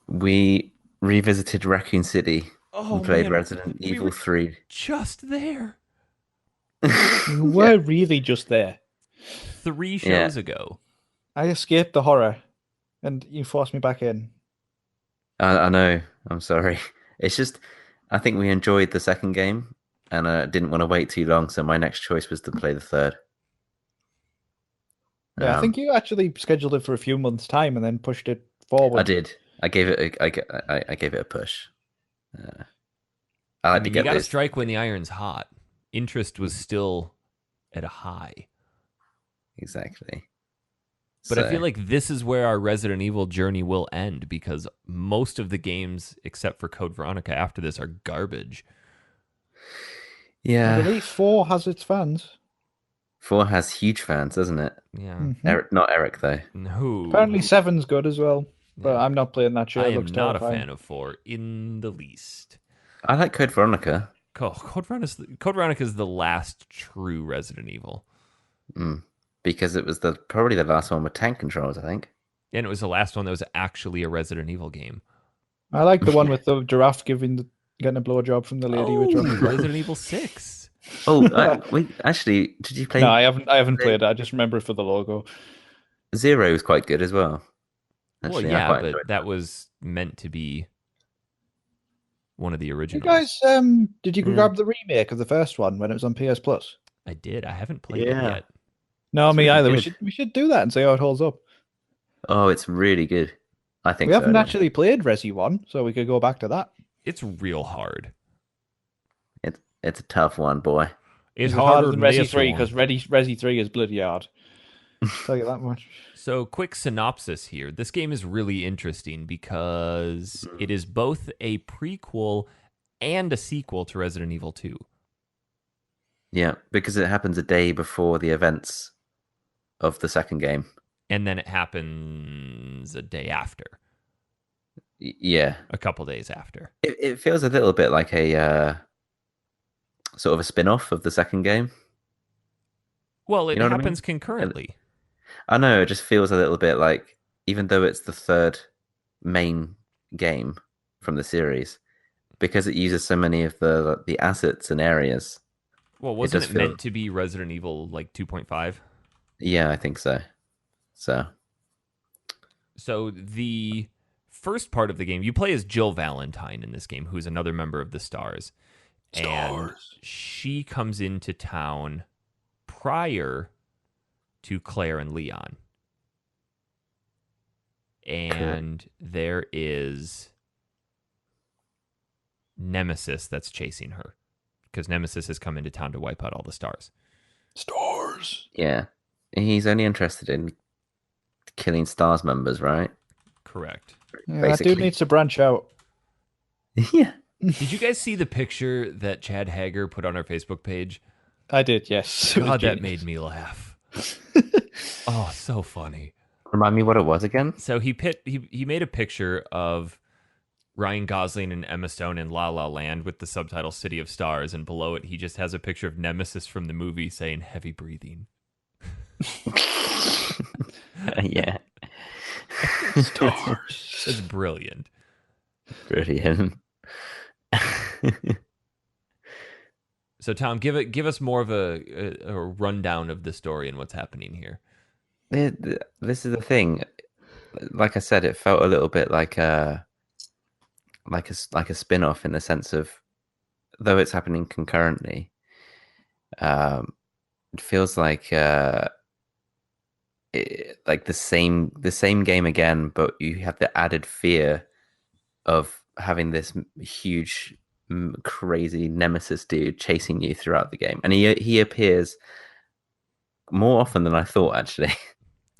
We revisited Raccoon City Oh, and played man, Resident we Evil were 3. just there we were really just there. 3 shows ago. I escaped the horror, and you forced me back in. I know. I'm sorry. It's just, I think we enjoyed the second game and didn't want to wait too long, so my next choice was to play the third. Yeah, I think you actually scheduled it for a few months' time and then pushed it forward. I did. I gave it. I gave it a push. I like to You get got to this. strike when the iron's hot. Interest was still at a high. Exactly. But I feel like this is where our Resident Evil journey will end, because most of the games, except for Code Veronica, after this are garbage. I yeah, believe 4 has its fans. 4 has huge fans, doesn't it? Yeah. Mhm. Eric, not Eric though. No. Apparently 7's good as well, but Yeah. I'm not playing that shit. I It am looks not terrifying. a fan of 4 in the least. I like Code Veronica. Code Veronica is the last true Resident Evil. Because it was probably the last one with tank controls, I think. And it was the last one that was actually a Resident Evil game. I like the one with the giraffe getting a blowjob from the lady. Which one? Resident Evil 6. Oh, wait, actually, did you play? No, I haven't played it. I just remember it for the logo. Zero was quite good as well. Well, Actually, I yeah, quite but enjoyed that was meant to be one of the You originals. guys, did you grab the remake of the first one when it was on PS Plus? I did. I haven't played it Yeah. yet. No, It's me really either. good. We should do that and see how it holds up. Oh, it's really good. I think We so, haven't anyway. actually played Resi 1, so we could go back to that. It's real hard. It's a tough one, boy. It's harder than Resi this 3 one. because Resi 3 is bloody hard. Tell you that much. So, quick synopsis here. This game is really interesting because it is both a prequel and a sequel to Resident Evil 2. Yeah, because it happens a day before the events of the second game. And then it happens a day after, Yeah, a couple days after. it feels a little bit like a sort of a spin-off of the second game. Well, it You know what I mean? happens concurrently. I know, it just feels a little bit like, even though it's the third main game from the series, because it uses so many of the assets and areas. Well, wasn't does it feel- meant to be Resident Evil like 2.5? Yeah, I think so. So the first part of the game, you play as Jill Valentine in this game, who's another member of the Stars. And she comes into town prior to Claire and Leon. And there is Nemesis that's chasing her, because Nemesis has come into town to wipe out all the stars. Stars. Yeah, he's only interested in killing Stars members, right? Correct. Yeah, that dude Basically. needs to branch out. Yeah. Did you guys see the picture that Chad Hager put on our Facebook page? I did, yes. It was God, that genius. made me laugh. Oh, so funny. Remind me what it was again? So he made a picture of Ryan Gosling and Emma Stone in La La Land with the subtitle City of Stars, and below it he just has a picture of Nemesis from the movie saying heavy breathing. Yeah. Stars. It's brilliant. Brilliant. So Tom, give us more of a rundown of the story and what's happening here. This is the thing. Like I said, it felt a little bit like a spin-off in the sense of, though it's happening concurrently, it feels like like the same game again, but you have the added fear of having this huge, crazy Nemesis dude chasing you throughout the game, and he appears more often than I thought, actually.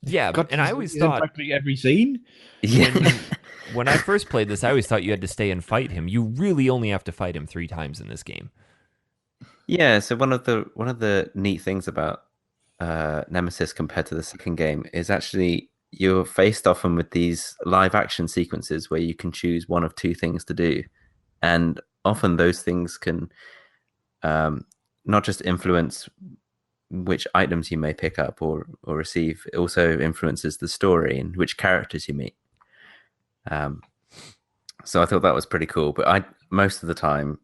Yeah, God, and I always he's in thought practically every scene. Yeah. when I first played this, I always thought you had to stay and fight him. You really only have to fight him 3 times in this game. Yeah, so one of the neat things about Nemesis compared to the second game is actually you're faced often with these live action sequences where you can choose one of two things to do, and often those things can not just influence which items you may pick up or receive, it also influences the story and which characters you meet. So I thought that was pretty cool, but most of the time,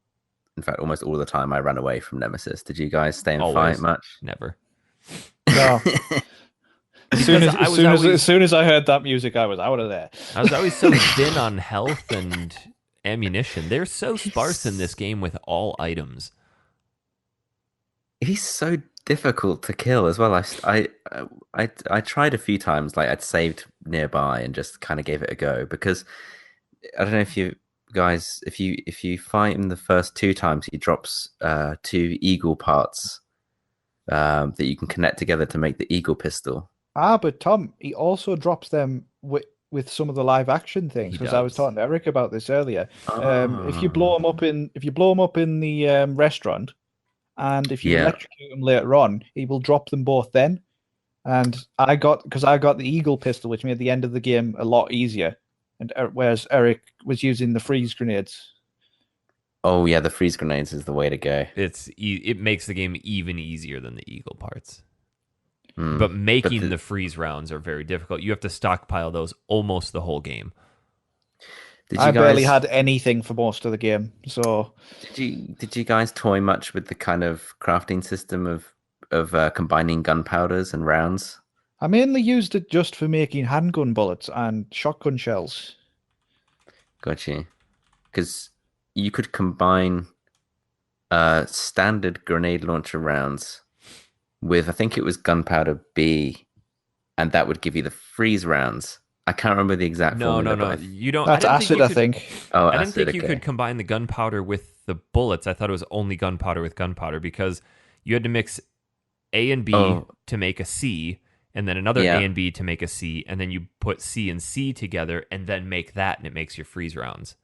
in fact, almost all the time, I ran away from Nemesis. Did you guys stay and Always. fight much? Never. No. As soon as I heard that music, I was out of there. I was always so thin on health and ammunition. They're so sparse in this game with all items. He's so difficult to kill as well. I tried a few times, like I'd saved nearby and just kind of gave it a go, because I don't know if you guys, if you fight him the first 2 times, he drops 2 eagle parts that you can connect together to make the eagle pistol. But Tom, he also drops them with some of the live action things, He because I was does. talking to Eric about this earlier. If you Ah. blow him up in the restaurant, and if you Yeah. electrocute him later on, he will drop them both then. And I got the eagle pistol, which made the end of the game a lot easier, and whereas Eric was using the freeze grenades. Oh yeah, the freeze grenades is the way to go. It makes the game even easier than the eagle parts. Mm. But making the freeze rounds are very difficult. You have to stockpile those almost the whole game. I barely had anything for most of the game. So did you guys toy much with the kind of crafting system of combining gunpowders and rounds? I mainly used it just for making handgun bullets and shotgun shells. Got you. Because you could combine standard grenade launcher rounds with, I think it was gunpowder B, and that would give you the freeze rounds. I can't remember the exact formula. No. You don't. That's acid, I think. Oh, I didn't acid, think you could combine the gunpowder with the bullets. I thought it was only gunpowder with gunpowder, because you had to mix A and B to make a C, and then another A and B to make a C, and then you put C and C together and then make that, and it makes your freeze rounds.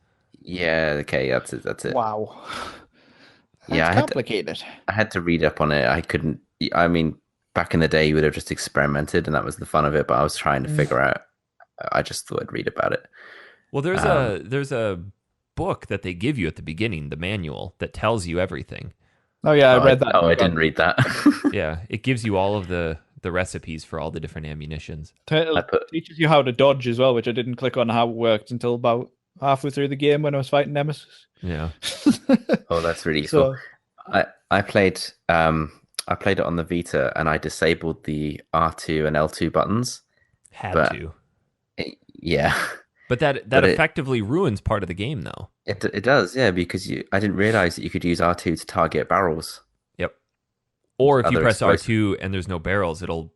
Yeah, okay, that's it. Wow. Yeah, complicated. I had to read up on it. I couldn't. I mean, back in the day, you would have just experimented, and that was the fun of it. But I was trying to figure out. I just thought I'd read about it. Well, there's a book that they give you at the beginning, the manual that tells you everything. Oh yeah, I read that. Oh, I didn't read that. Yeah, it gives you all of the recipes for all the different ammunitions. Teaches you how to dodge as well, which I didn't click on how it worked until about halfway through the game when I was fighting Nemesis. Yeah. Oh, that's really useful. I played it on the Vita, and I disabled the R2 and L2 buttons. Had to. Yeah. But that effectively ruins part of the game, though. It does, yeah, because I didn't realize that you could use R2 to target barrels. Yep. Or if you press explosives. R2 and there's no barrels, it'll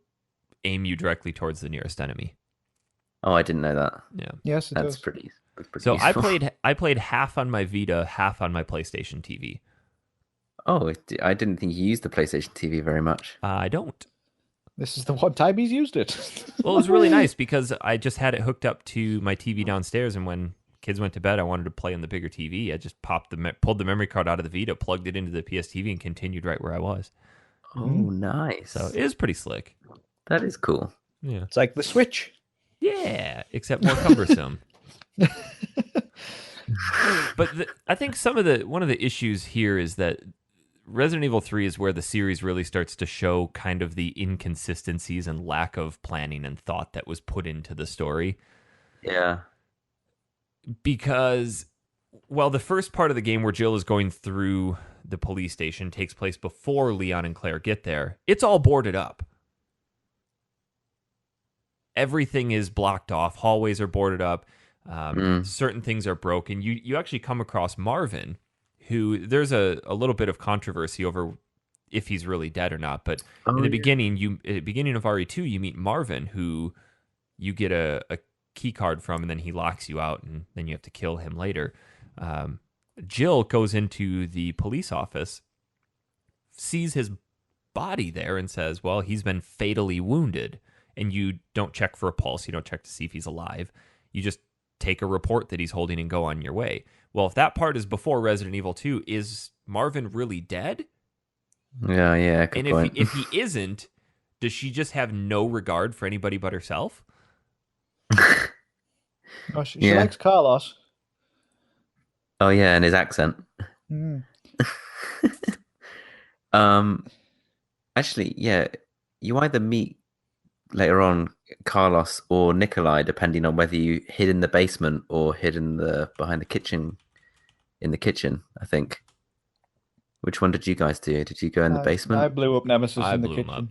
aim you directly towards the nearest enemy. Oh, I didn't know that. Yeah. Yes, That's pretty So useful. I played half on my Vita, half on my PlayStation TV. Oh, I didn't think you used the PlayStation TV very much. I don't. This is the one time he's used it. Well, it was really nice because I just had it hooked up to my TV downstairs, and when kids went to bed, I wanted to play on the bigger TV. I just pulled the memory card out of the Vita, plugged it into the PS TV, and continued right where I was. Oh, nice. So it is pretty slick. That is cool. Yeah. It's like the Switch. Yeah, except more cumbersome. But I think one of the issues here is that Resident Evil 3 is where the series really starts to show kind of the inconsistencies and lack of planning and thought that was put into the story. Yeah. Because, well, the first part of the game where Jill is going through the police station takes place before Leon and Claire get there. It's all boarded up. Everything is blocked off. Hallways are boarded up. Certain things are broken. You actually come across Marvin, who there's a little bit of controversy over if he's really dead or not. But in the beginning, at the beginning of RE2, you meet Marvin, who you get a key card from, and then he locks you out, and then you have to kill him later. Jill goes into the police office, sees his body there, and says, well, he's been fatally wounded. And you don't check for a pulse. You don't check to see if he's alive. You just take a report that he's holding and go on your way. Well, if that part is before Resident Evil 2, is Marvin really dead? Yeah. Good And point. if he isn't, does she just have no regard for anybody but herself? Oh, she likes Carlos. Oh yeah, and his accent. Actually, yeah, you either meet later on Carlos or Nikolai, depending on whether you hid in the basement or hid in behind the kitchen. In the kitchen, I think. Which one did you guys do? Did you go in the basement? I blew up Nemesis in the blew him up.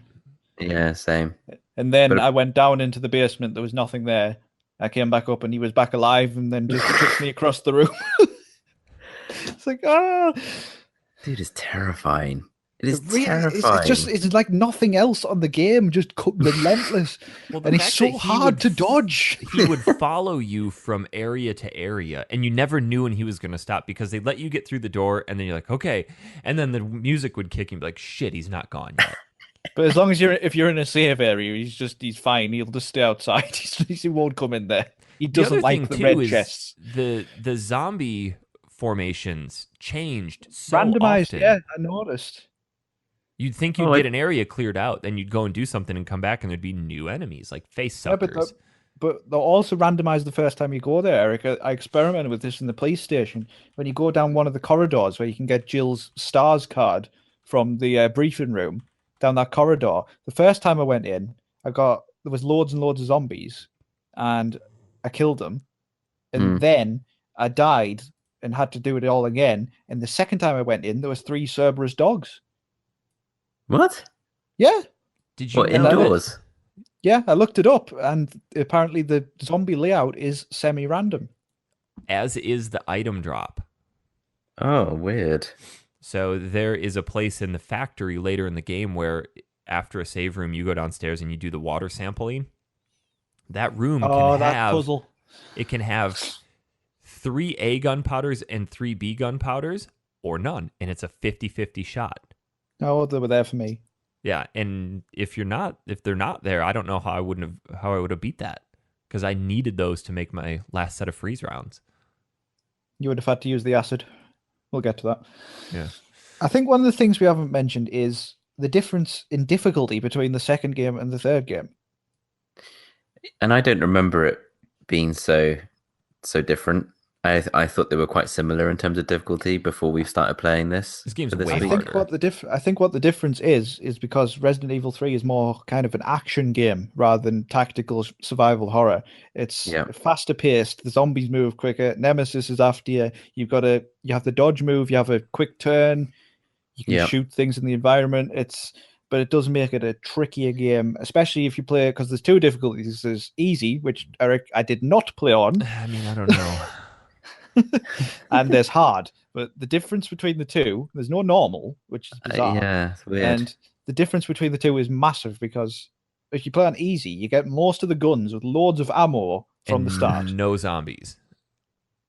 kitchen. Yeah, same. And then I went down into the basement. There was nothing there. I came back up and he was back alive, and then just kicked me across the room. It's like, dude, it's terrifying. It is really, terrifying. It's like nothing else on the game, just relentless. Well, and he's so hard to dodge. He would follow you from area to area, and you never knew when he was going to stop because they let you get through the door, and then you're like, okay. And then the music would kick and be like, shit, he's not gone yet. But as long as if you're in a safe area, he's fine. He'll just stay outside. He won't come in there. He doesn't like the red chests. The zombie formations changed so randomized. often. Yeah, I noticed. You'd think you'd get an area cleared out, then you'd go and do something and come back, and there'd be new enemies like face suckers. But they'll also randomize the first time you go there, Eric. I experimented with this in the police station. When you go down one of the corridors where you can get Jill's STARS card from the briefing room, down that corridor. The first time I went in, there was loads and loads of zombies, and I killed them. And then I died and had to do it all again. And the second time I went in, there was 3 Cerberus dogs. What? Yeah. Did you indoors? Yeah, I looked it up, and apparently the zombie layout is semi-random. As is the item drop. Oh, weird. So there is a place in the factory later in the game where after a save room, you go downstairs and you do the water sampling. That room puzzle. It can have 3 A gunpowders and 3 B gunpowders or none, and it's a 50-50 shot. No, they were there for me. Yeah, and if they're not there, I don't know how I would have beat that, because I needed those to make my last set of freeze rounds. You would have had to use the acid. We'll get to that. Yeah. I think one of the things we haven't mentioned is the difference in difficulty between the second game and the third game. And I don't remember it being so different. I thought they were quite similar in terms of difficulty before we started playing this. This game's way I think what the difference is because Resident Evil 3 is more kind of an action game rather than tactical survival horror. It's faster paced. The zombies move quicker. Nemesis is after you. You have the dodge move. You have a quick turn. You can shoot things in the environment. But it does make it a trickier game, especially if you play it, because there's 2 difficulties. There's easy, which Eric, I did not play on. I mean, I don't know. And there's hard, but the difference between the two, there's no normal, which is bizarre. Yeah, it's weird. And the difference between the two is massive, because if you play on easy, you get most of the guns with loads of ammo from the start. No zombies.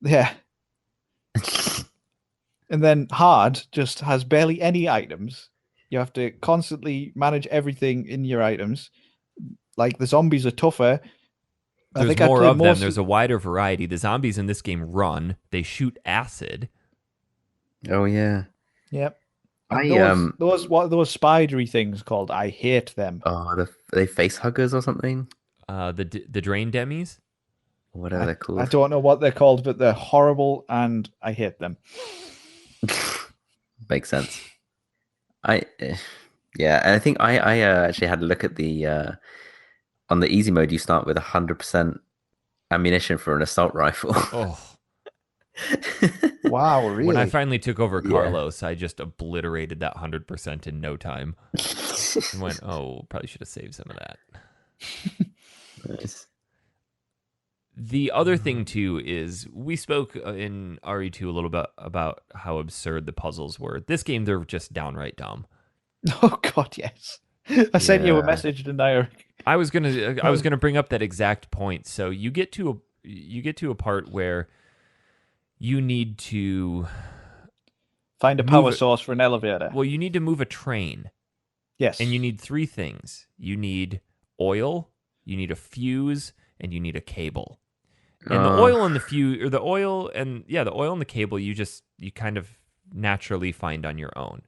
Yeah. And then hard just has barely any items. You have to constantly manage everything in your items. Like the zombies are tougher. I There's think I more played of them. most. There's a wider variety. The zombies in this game run. They shoot acid. Oh yeah. Yep. And I those those spidery things called? I hate them. oh, are they face huggers or something? The drain demis. Or whatever they're I called. don't know what they're called, but they're horrible and I hate them. Makes sense. Yeah, and I think I actually had a look at the on the easy mode. You start with 100% ammunition for an assault rifle. Oh, Wow, when I really? finally took over Yeah. Carlos, I just obliterated that 100% in no time. And went, oh, probably should have saved some of that. Nice. The other thing too is we spoke in RE2 a little bit about how absurd the puzzles were. This game, they're just downright dumb. Oh God, yes. I sent you a Yeah. message, didn't I, Eric? I was gonna bring up that exact point. So you get to a part where you need to Find a Move power it. source for an elevator. well, you need to move a train, Yes. and you need three things. You need oil, you need a fuse, and you need a cable. And the oil and the fuse, or the oil and the cable, you kind of naturally find on your own.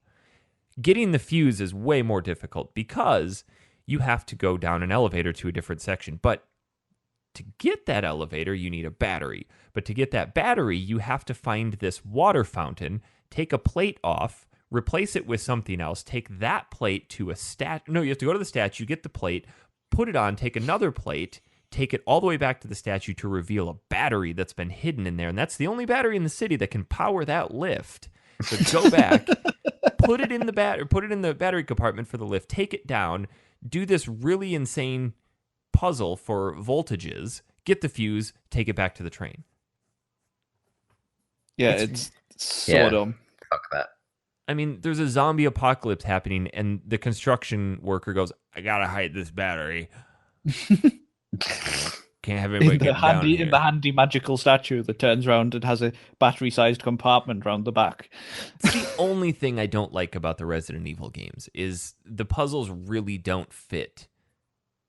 Getting the fuse is way more difficult because you have to go down an elevator to a different section. But to get that elevator, you need a battery. But to get that battery, you have to find this water fountain, take a plate off, replace it with something else, take that plate to a No, you have to go to the statue, get the plate, put it on, take another plate, take it all the way back to the statue to reveal a battery that's been hidden in there. And that's the only battery in the city that can power that lift. So go back, put it in the battery compartment for the lift, take it down, do this really insane puzzle for voltages, get the fuse, take it back to the train. Yeah, it's so Yeah. dumb. Fuck that. I mean, there's a zombie apocalypse happening, and the construction worker goes, I gotta hide this battery. Can't have anybody get down here. In the handy magical statue that turns around and has a battery-sized compartment round the back. It's the only thing I don't like about the Resident Evil games is the puzzles really don't fit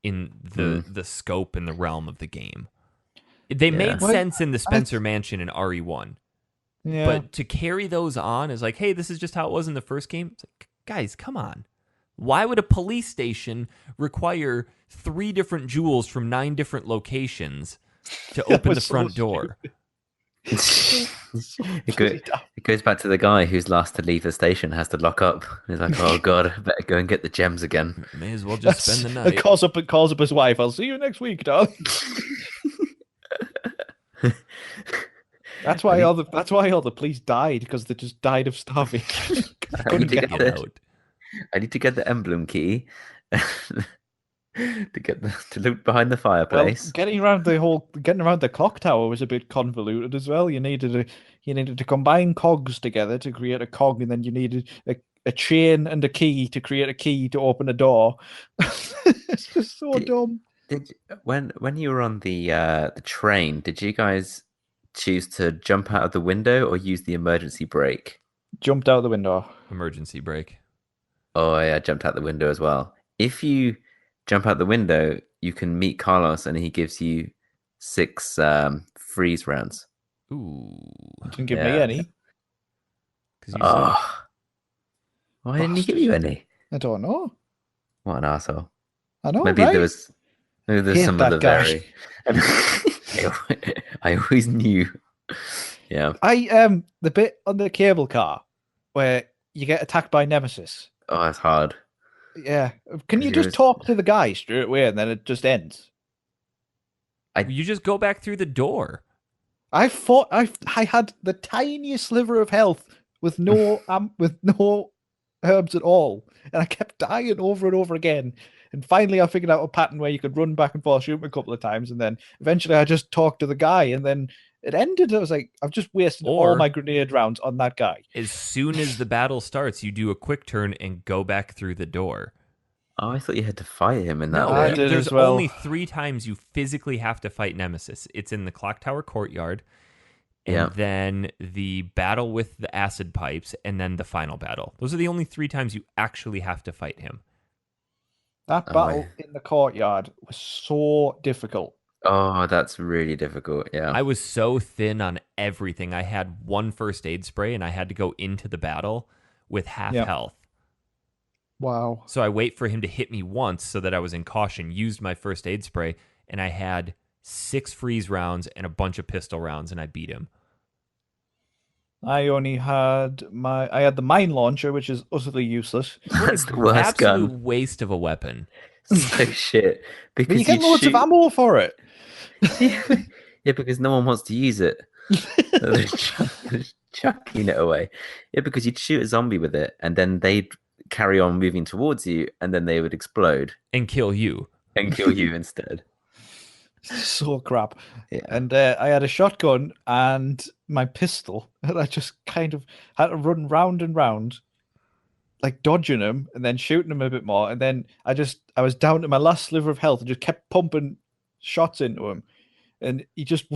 in the scope and the realm of the game. They made What? sense in the Spencer Mansion in RE1. Yeah. But to carry those on is like, hey, this is just how it was in the first game. It's like, guys, come on. Why would a police station require 3 different jewels from 9 different locations to open the was so front door? It goes back to the guy who's last to leave the station has to lock up. He's like, oh god, I better go and get the gems again. May as well just spend the It night. calls up his wife. I'll see you next week, darling. That's why all the police died, because they just died of starvation. I need, to Get get out. I need to get the emblem key to look behind the Well, fireplace. getting around the clock tower was a bit convoluted as well. You needed to combine cogs together to create a cog, and then you needed a chain and a key to create a key to open a door. It's just so dumb. When you were on the train, did you guys choose to jump out of the window or use the emergency brake? Jumped out the window. Emergency brake. Oh yeah, I jumped out the window as well. If you jump out the window, you can meet Carlos and he gives you 6 freeze rounds. Ooh. Didn't give me Yeah. any. 'Cause you Oh, why didn't he give you any? I don't know. What an asshole. I know. Maybe right? there's Hate some that other guy. I always knew. Yeah. The bit on the cable car where you get attacked by Nemesis. Oh, it's hard. Yeah. Can you You're just just- talk to the guy straight away and then it just ends? You just go back through the door. I had the tiniest sliver of health with no herbs at all, and I kept dying over and over again. And finally, I figured out a pattern where you could run back and forth, shoot him a couple of times, and then eventually I just talked to the guy, and then it ended. I was like, I've just wasted all Or- my grenade rounds on that guy. As soon as the battle starts, you do a quick turn and go back through the door. Oh, I thought you had to fight him in that No, I bit. did there's as well. only 3 times you physically have to fight Nemesis. It's in the clock tower courtyard. and Yeah. then the battle with the acid pipes, and then the final battle. Those are the only 3 times you actually have to fight him. That Oh, battle in the courtyard was so difficult. Oh, that's really difficult. Yeah. I was so thin on everything. I had 1 first aid spray, and I had to go into the battle with half Yeah. health. Wow. So I wait for him to hit me once so that I was in caution, used my first aid spray, and I had 6 freeze rounds and a bunch of pistol rounds, and I beat him. I only had I had the mine launcher, which is utterly useless. That's the worst Absolute gun. waste of a weapon. So shit. But Because you get you'd loads of shoot- ammo for it. Yeah, because no one wants to use it. They're chucking it away. Yeah, because you'd shoot a zombie with it, and then they'd carry on moving towards you, and then they would explode And kill you. and kill you instead. So crap. Yeah. And I had a shotgun and my pistol, and I just kind of had to run round and round, like dodging him and then shooting him a bit more. And then I was down to my last sliver of health and just kept pumping shots into him. And he just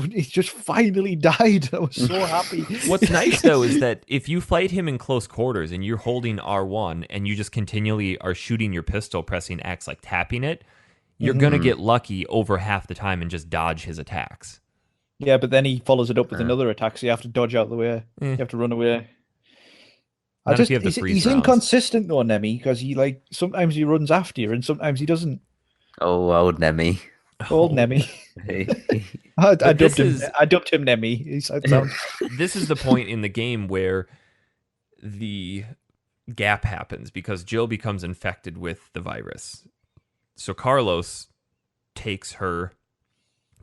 finally died. I was so happy. What's nice, though, is that if you fight him in close quarters and you're holding R1 and you just continually are shooting your pistol, pressing X, like tapping it, you're going to get lucky over half the time and just dodge his attacks. Yeah, but then he follows it up with another attack, so you have to dodge out of the way. You have to run away. Not if you have the freeze He's rounds. inconsistent though, Nemmy, because he sometimes he runs after you and sometimes he doesn't. Oh, old Nemmy. Old Nemmy. I dubbed him Nemmy. This is the point in the game where the gap happens because Jill becomes infected with the virus. So Carlos takes her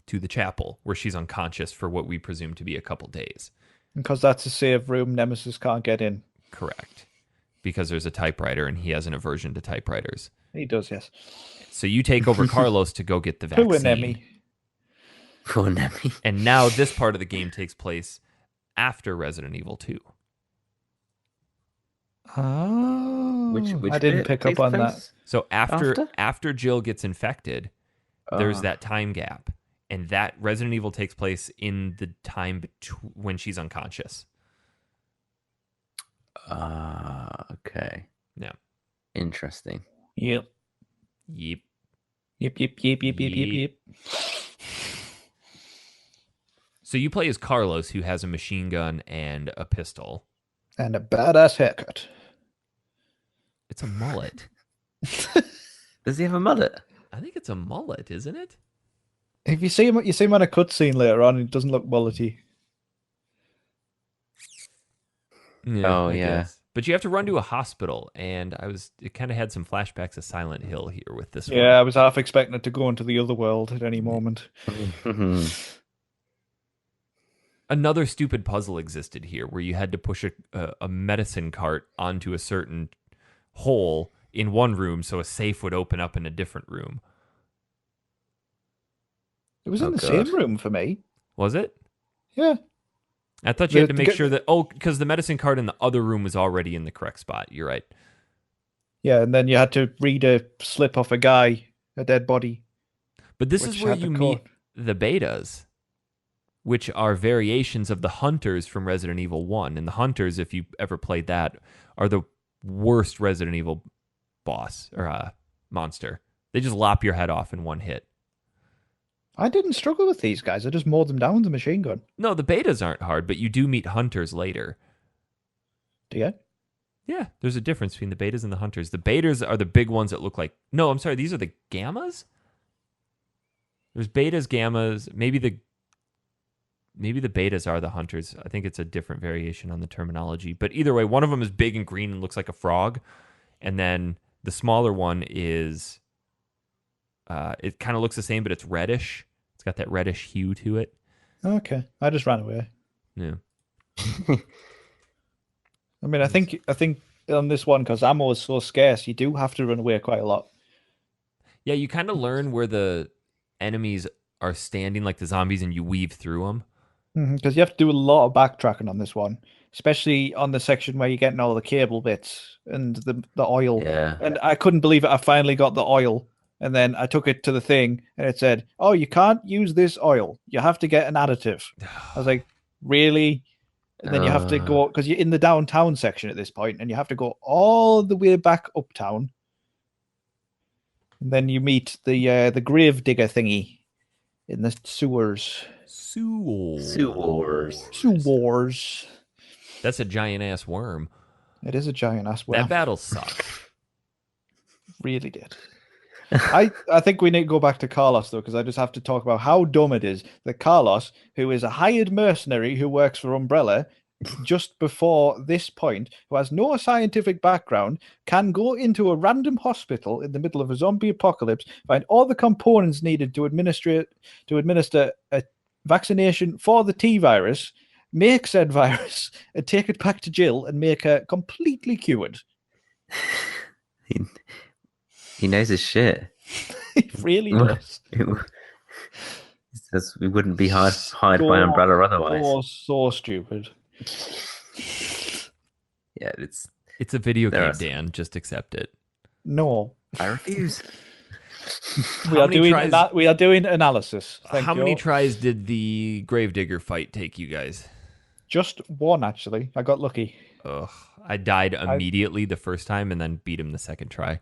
to the chapel where she's unconscious for what we presume to be a couple days. Because that's a safe room Nemesis can't get in. Correct. Because there's a typewriter and he has an aversion to typewriters. He does, yes. So you take over Carlos to go get the vaccine. Poor Nemmy. Poor Nemmy. And now this part of the game takes place after Resident Evil 2. Oh, Which I didn't bit pick takes up on place? that. So after Jill gets infected, there's Ah. that time gap. And that Resident Evil takes place in the time when she's unconscious. Okay. Yeah. Interesting. Yep. Yep. Yep. So you play as Carlos, who has a machine gun and a pistol. And a badass haircut. It's a mullet. Does he have a mullet? I think it's a mullet, isn't it? If you see him on a cutscene later on, it doesn't look mullety. Oh, I yeah. guess. But you have to run to a hospital, and it kind of had some flashbacks of Silent Hill here with this one. Yeah, I was half expecting it to go into the other world at any moment. Another stupid puzzle existed here where you had to push a medicine cart onto a certain hole in one room so a safe would open up in a different room. It was Oh, in the God. same room for me. Was it? Yeah. I thought you had to make sure that... Oh, because the medicine cart in the other room was already in the correct spot. You're right. Yeah, and then you had to read a slip off a guy, a dead body. But this Which is where had the you code. meet the betas, which are variations of the hunters from Resident Evil 1. And the hunters, if you ever played that, are the worst Resident Evil boss or monster. They just lop your head off in one hit. I didn't struggle with these guys. I just mowed them down with a machine gun. No, the betas aren't hard, but you do meet hunters later. Do you? Yeah, there's a difference between the betas and the hunters. The betas are the big ones that look like... No, I'm sorry, these are the gammas? There's betas, gammas, maybe the betas are the hunters. I think it's a different variation on the terminology. But either way, one of them is big and green and looks like a frog. And then the smaller one is... it kind of looks the same, but it's reddish. It's got that reddish hue to it. Okay. I just ran away. Yeah. I mean, I think on this one, because ammo is so scarce, you do have to run away quite a lot. Yeah, you kind of learn where the enemies are standing, like the zombies, and you weave through them. Because you have to do a lot of backtracking on this one, especially on the section where you're getting all the cable bits and the oil. Yeah. And I couldn't believe it. I finally got the oil. And then I took it to the thing and it said, "Oh, you can't use this oil. You have to get an additive." I was like, really? And then you have to go, because you're in the downtown section at this point, and you have to go all the way back uptown. And then you meet the grave digger thingy in the sewers. Sewers. That's a giant ass worm. It is a giant ass worm. That battle sucked. Really did. I think we need to go back to Carlos, though, because I just have to talk about how dumb it is that Carlos, who is a hired mercenary who works for Umbrella, just before this point, who has no scientific background, can go into a random hospital in the middle of a zombie apocalypse, find all the components needed to administer a vaccination for the T-virus, make said virus, and take it back to Jill and make her completely cured. He knows his shit. He really does. He says we wouldn't be hired by Umbrella otherwise. So stupid. Yeah, it's a video game, Dan. Just accept it. No, I refuse. We are doing analysis. How many tries did the Gravedigger fight take you guys? Just one, actually. I got lucky. Ugh, I died immediately the first time and then beat him the second try.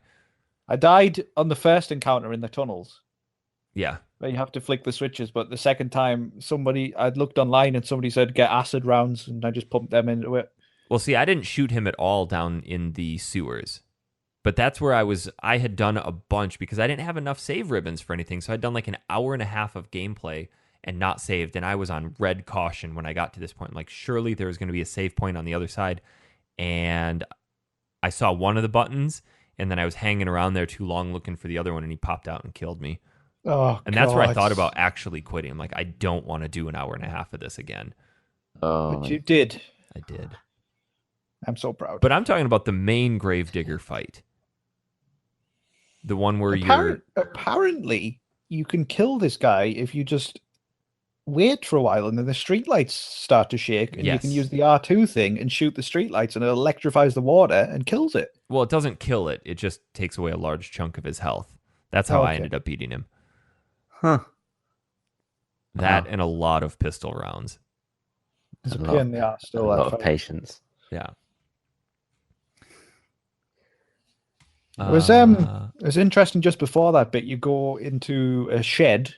I died on the first encounter in the tunnels. Yeah. Where you have to flick the switches, but the second time I'd looked online and somebody said get acid rounds, and I just pumped them into it. Well, see, I didn't shoot him at all down in the sewers. But that's where I had done a bunch because I didn't have enough save ribbons for anything. So I'd done like an hour and a half of gameplay and not saved. And I was on red caution when I got to this point. Like, surely there was going to be a save point on the other side. And I saw one of the buttons, and then I was hanging around there too long looking for the other one, and he popped out and killed me. Oh, and that's where I thought about actually quitting. I'm like, I don't want to do an hour and a half of this again. Oh, but you did. I did. I'm so proud. But I'm talking about the main Gravedigger fight. The one where apparently you can kill this guy if you just wait for a while and then the streetlights start to shake and you can use the R2 thing and shoot the streetlights and it electrifies the water and kills it. Well, it doesn't kill it. It just takes away a large chunk of his health. That's how I ended up beating him. Huh. That and a lot of pistol rounds. It's a pain in the ass. A lot of patience. Yeah. It was interesting just before that bit. You go into a shed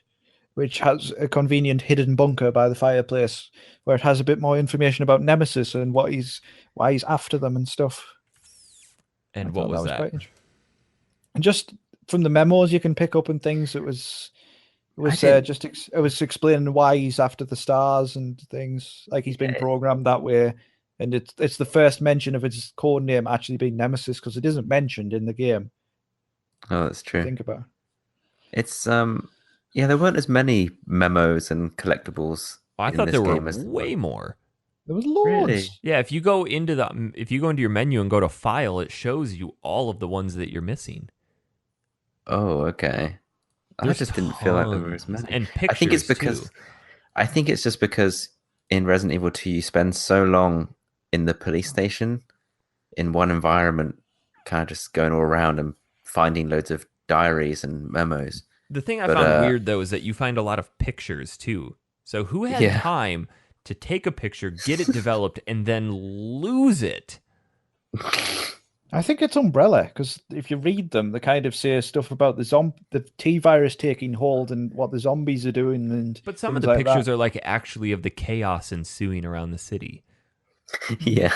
which has a convenient hidden bunker by the fireplace where it has a bit more information about Nemesis and why he's after them and stuff. And what was that? And just from the memos you can pick up and things, it was explaining why he's after the stars and things. Like he's been programmed that way. And it's the first mention of its code name actually being Nemesis because it isn't mentioned in the game. Oh, that's true. Think about it. It's there weren't as many memos and collectibles. I thought there were way more. There was loads. Really? Yeah, if you go into your menu and go to file, it shows you all of the ones that you're missing. Oh, okay. I just didn't feel like there were as many. And pictures, I think it's just because in Resident Evil 2 you spend so long in the police station in one environment, kind of just going all around and finding loads of diaries and memos. The thing I found weird, though, is that you find a lot of pictures, too. So who had time to take a picture, get it developed, and then lose it? I think it's Umbrella, because if you read them, they kind of say stuff about the T-virus taking hold and what the zombies are doing. But some of the pictures are like actually of the chaos ensuing around the city. Yeah.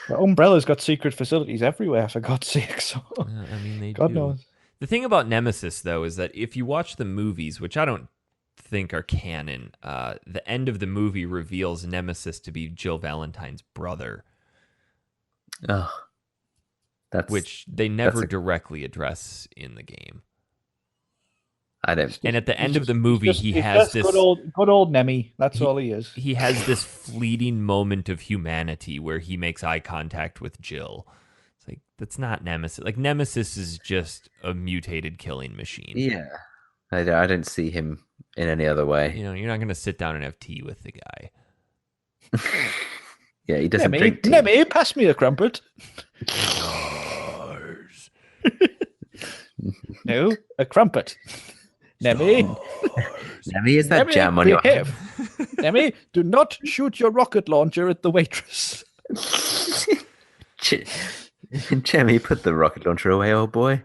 But Umbrella's got secret facilities everywhere, for God's sake. So. I mean, they God do. knows. The thing about Nemesis, though, is that if you watch the movies, which I don't think are canon, the end of the movie reveals Nemesis to be Jill Valentine's brother. Oh. Which they never directly address in the game. I don't. And at the end of the movie, he has this good old Nemmy. That's all he is. He has this fleeting moment of humanity where he makes eye contact with Jill. It's like, that's not Nemesis. Like, Nemesis is just a mutated killing machine. Yeah, I don't see him in any other way. You know, you're not going to sit down and have tea with the guy. Yeah, he doesn't drink tea. Nemmy, pass me a crumpet. Stars. No, a crumpet. Nemmy, Nemmy, is that Nemmy, jam on your behave. Nemmy, do not shoot your rocket launcher at the waitress. Jemmy, put the rocket launcher away, old boy.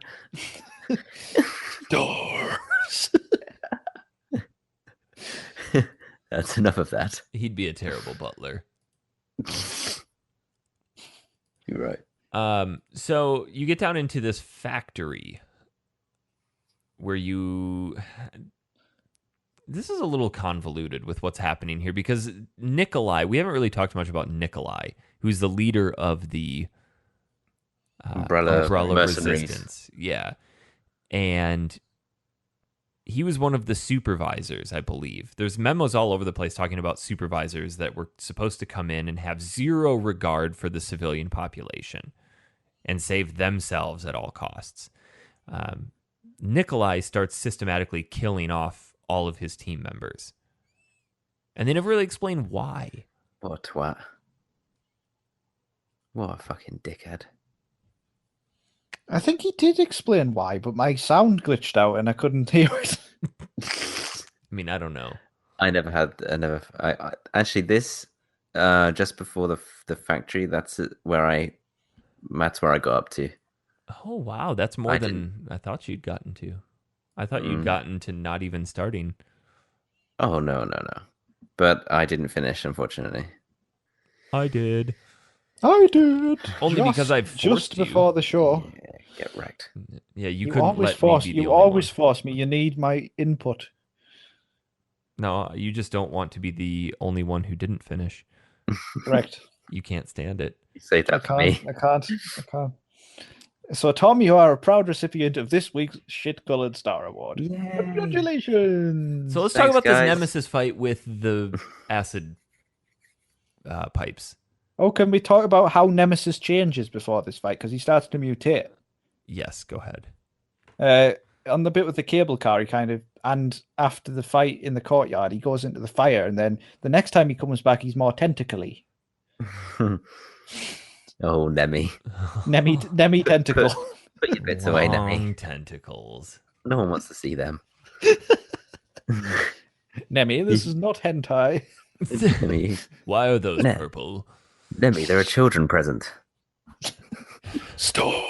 Doors. That's enough of that. He'd be a terrible butler. You're right. So you get down into this factory where this is a little convoluted with what's happening here because Nikolai, we haven't really talked much about Nikolai, who's the leader of the Umbrella mercenaries. Resistance. Yeah. And he was one of the supervisors, I believe. There's memos all over the place talking about supervisors that were supposed to come in and have zero regard for the civilian population and save themselves at all costs. Nikolai starts systematically killing off all of his team members. And they never really explain why. What a twat. What a fucking dickhead. I think he did explain why, but my sound glitched out and I couldn't hear it. I mean, I don't know. I actually this just before the factory. That's where I got up to. Oh wow, that's more than I thought you'd gotten to. I thought you'd gotten to not even starting. Oh no! But I didn't finish, unfortunately. I did. Only because I've forced just before the show. Yeah, get wrecked. Yeah, you always couldn't let force. me be the You only always one. force me. You need my input. No, you just don't want to be the only one who didn't finish. Correct. You can't stand it. You say that for me. I can't. So, Tom, you are a proud recipient of this week's Shit Colored Star Award. Yay. Congratulations. So let's Thanks, talk about guys. this Nemesis fight with the acid pipes. Oh, can we talk about how Nemesis changes before this fight? Because he starts to mutate. Yes, go ahead. On the bit with the cable car, and after the fight in the courtyard, he goes into the fire, and then the next time he comes back, he's more tentacly. Oh, Nemmy. Nemmy tentacle. Put your bits away, Nemmy. Long tentacles. No one wants to see them. Nemmy, this is not hentai. Nemmy, Why are those purple? Nemmy, they're a children present. Store.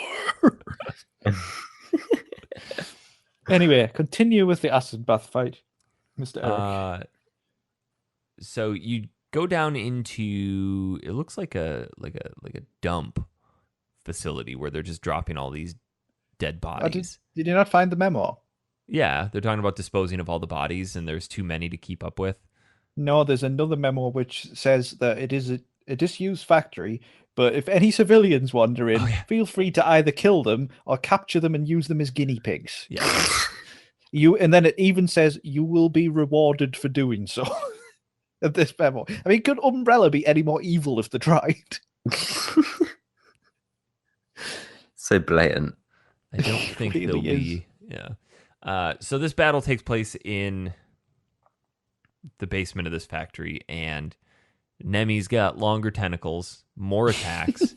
Anyway, continue with the acid bath fight, Mr. Eric. So you go down into, it looks like a dump facility where they're just dropping all these dead bodies. Did you not find the memo? Yeah, they're talking about disposing of all the bodies, and there's too many to keep up with. No, there's another memo which says that it is a disused factory, but if any civilians wander in, feel free to either kill them or capture them and use them as guinea pigs. Yeah. And then it even says you will be rewarded for doing so. Of this memo. I mean, could Umbrella be any more evil if they tried? So blatant. I don't think Really there'll is. be. Yeah. So this battle takes place in the basement of this factory, and Nemmy's got longer tentacles, more attacks.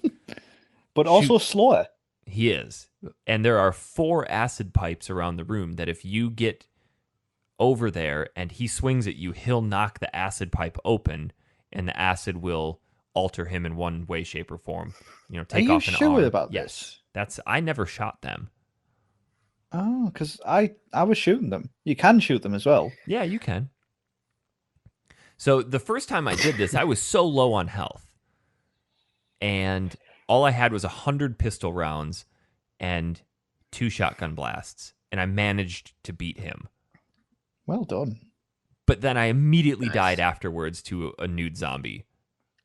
But also slower. He is. And there are 4 acid pipes around the room that if you get over there and he swings at you, he'll knock the acid pipe open, and the acid will alter him in one way, shape, or form. Take Are off you an sure arm. about Yes. this? I never shot them. Oh, because I was shooting them. You can shoot them as well. Yeah, you can. So the first time I did this, I was so low on health. And all I had was 100 pistol rounds and 2 shotgun blasts. And I managed to beat him. Well done. But then I immediately died afterwards to a nude zombie.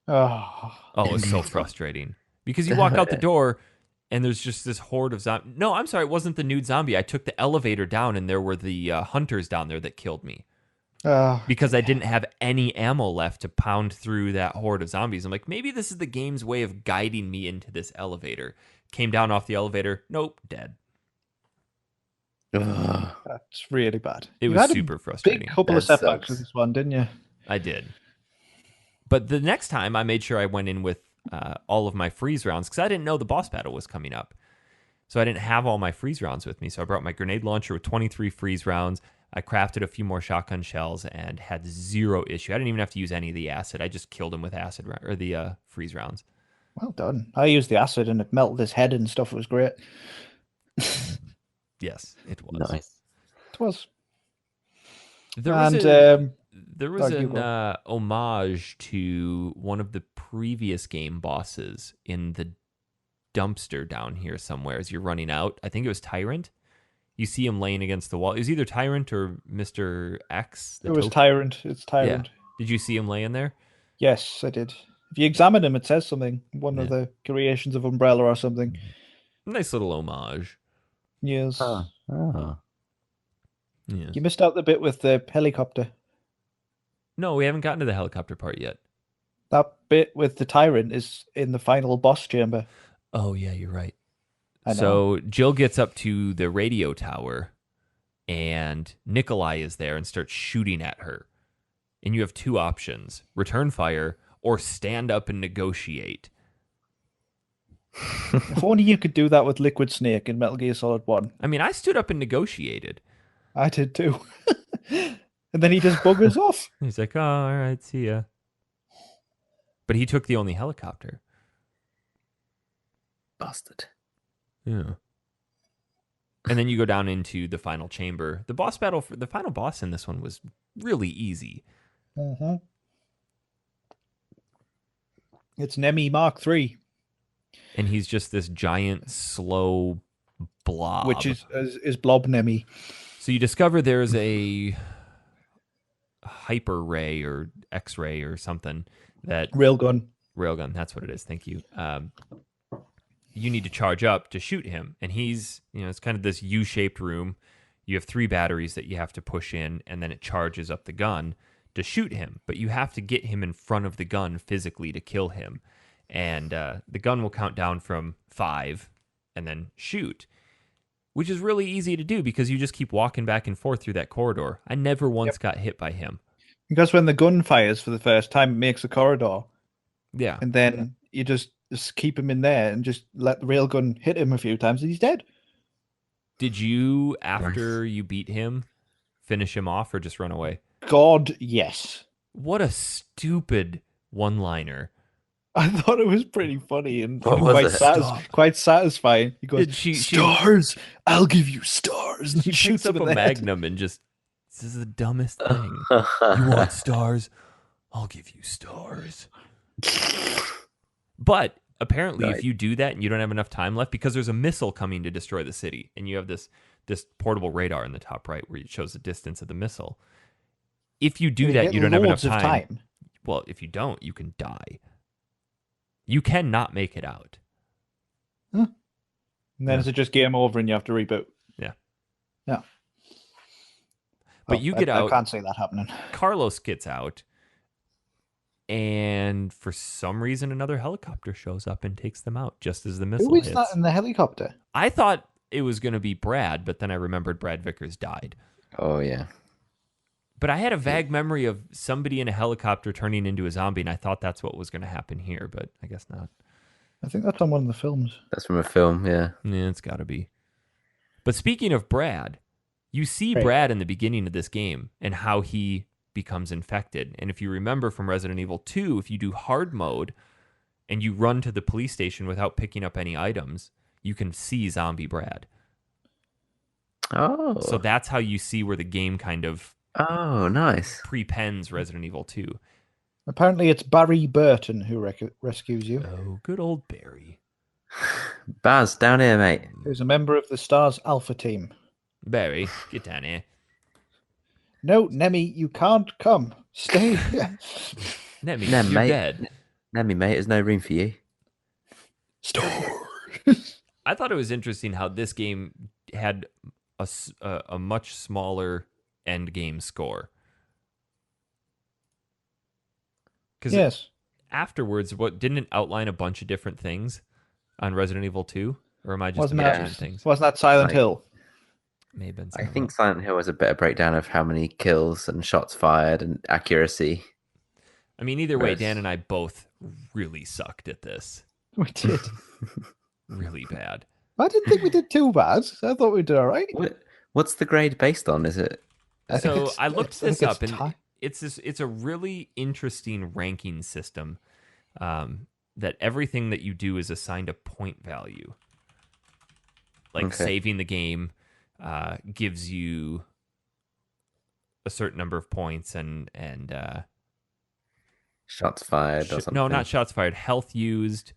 Oh, it was so frustrating. Because you walk out the door and there's just this horde of zombies. No, I'm sorry, it wasn't the nude zombie. I took the elevator down and there were the hunters down there that killed me. Because I didn't have any ammo left to pound through that horde of zombies. I'm like, maybe this is the game's way of guiding me into this elevator. Came down off the elevator. Nope, dead. that's really bad. It You was had a super frustrating. big couple of That setbacks sucks. with this one, didn't you? I did. But the next time, I made sure I went in with all of my freeze rounds because I didn't know the boss battle was coming up. So I didn't have all my freeze rounds with me. So I brought my grenade launcher with 23 freeze rounds. I crafted a few more shotgun shells and had zero issue. I didn't even have to use any of the acid. I just killed him with acid or the freeze rounds. Well done. I used the acid and it melted his head and stuff. It was great. Yes, it was. Nice. It was. There was And there was you an go. homage to one of the previous game bosses in the dumpster down here somewhere as you're running out. I think it was Tyrant. You see him laying against the wall. It was either Tyrant or Mr. X. It was Tyrant. It's Tyrant. Yeah. Did you see him laying there? Yes, I did. If you examine him, it says something. One of Yeah. the creations of Umbrella or something. Nice little homage. Yes. Oh. Yeah. You missed out the bit with the helicopter. No, we haven't gotten to the helicopter part yet. That bit with the Tyrant is in the final boss chamber. Oh, yeah, you're right. I know. So Jill gets up to the radio tower and Nikolai is there and starts shooting at her. And you have two options, return fire or stand up and negotiate. If only you could do that with Liquid Snake in Metal Gear Solid 1. I mean, I stood up and negotiated. I did too. And then he just buggers off. He's like, oh, all right, see ya. But he took the only helicopter. Bastard. Yeah. And then you go down into the final chamber. The boss battle, the final boss in this one was really easy. Mm-hmm. It's Nemmy Mark III. And he's just this giant, slow blob. Which is Blob Nemmy. So you discover there's a hyper ray or X-ray or something that... Railgun. Railgun, that's what it is. Thank you. You need to charge up to shoot him. And he's, it's kind of this U-shaped room. You have 3 batteries that you have to push in, and then it charges up the gun to shoot him. But you have to get him in front of the gun physically to kill him. And the gun will count down from 5 and then shoot, which is really easy to do because you just keep walking back and forth through that corridor. I never once got hit by him. Because when the gun fires for the first time, it makes a corridor. Yeah. And then you just keep him in there and just let the railgun hit him a few times and he's dead. Did you, after you beat him, finish him off or just run away? God, yes. What a stupid one-liner. I thought it was pretty funny and What was quite satisfying. He goes, She stars, I'll give you stars. And She shoots up him a in the head. magnum and just, this is the dumbest thing. You want stars? I'll give you stars. But apparently if you do that and you don't have enough time left, because there's a missile coming to destroy the city, and you have this portable radar in the top right where it shows the distance of the missile. If you do that, you don't have enough time. Well, if you don't, you can die. You cannot make it out. Huh. And then is it just game over and you have to reboot? Yeah. Yeah. But you get out. I can't see that happening. Carlos gets out. And for some reason, another helicopter shows up and takes them out just as the missile Who is hits. that in the helicopter? I thought it was going to be Brad, but then I remembered Brad Vickers died. Oh, yeah. But I had a vague memory of somebody in a helicopter turning into a zombie, and I thought that's what was going to happen here, but I guess not. I think that's on one of the films. That's from a film, yeah. Yeah, it's got to be. But speaking of Brad, you see Right. Brad in the beginning of this game and how he becomes infected. And if you remember from Resident Evil 2, if you do hard mode and you run to the police station without picking up any items, you can see zombie Brad. Oh. So that's how you see where the game kind of Oh, nice. prepends Resident Evil 2. Apparently it's Barry Burton who rescues you. Oh, good old Barry. Baz, down here, mate. Who's a member of the STARS Alpha team. Barry, get down here. No, Nemmy, you can't come. Stay here. Nemmy, Nem, you're mate. dead. Nemmy, mate, there's no room for you. Stars. I thought it was interesting how this game had a much smaller end game score. Because Yes. afterwards, didn't it outline a bunch of different things on Resident Evil 2? Or am I just Wasn't imagining that, things? wasn't that Silent Like- Hill? May have been I something think else. Silent Hill has a better breakdown of how many kills and shots fired and accuracy. I mean, either way, Whereas- Dan and I both really sucked at this. We did. Really bad. I didn't think we did too bad. I thought we did all right. What's the grade based on? Is it So I looked this up, and time. it's a really interesting ranking system. That everything that you do is assigned a point value. Like saving the game gives you a certain number of points, and shots fired or something. no, not shots fired. Health used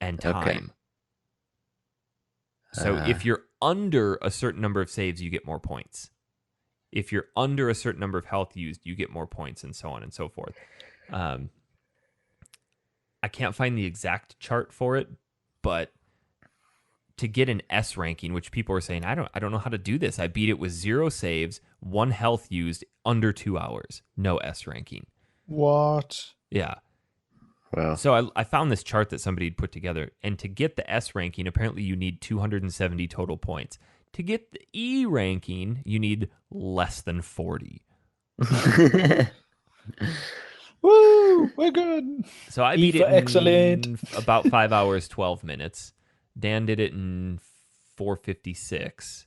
and time. Okay. So if you're under a certain number of saves, you get more points. If you're under a certain number of health used, you get more points, and so on and so forth. I can't find the exact chart for it, but to get an S ranking, which people are saying, I don't know how to do this. I beat it with 0 saves, 1 health used, under 2 hours. No S ranking. What? Yeah. Wow. So I found this chart that somebody had put together, and to get the S ranking, apparently you need 270 total points. To get the E ranking, you need less than 40. Woo! We're good. So I E beat it for excellent. in about 5 hours, 12 minutes. Dan did it in 4:56.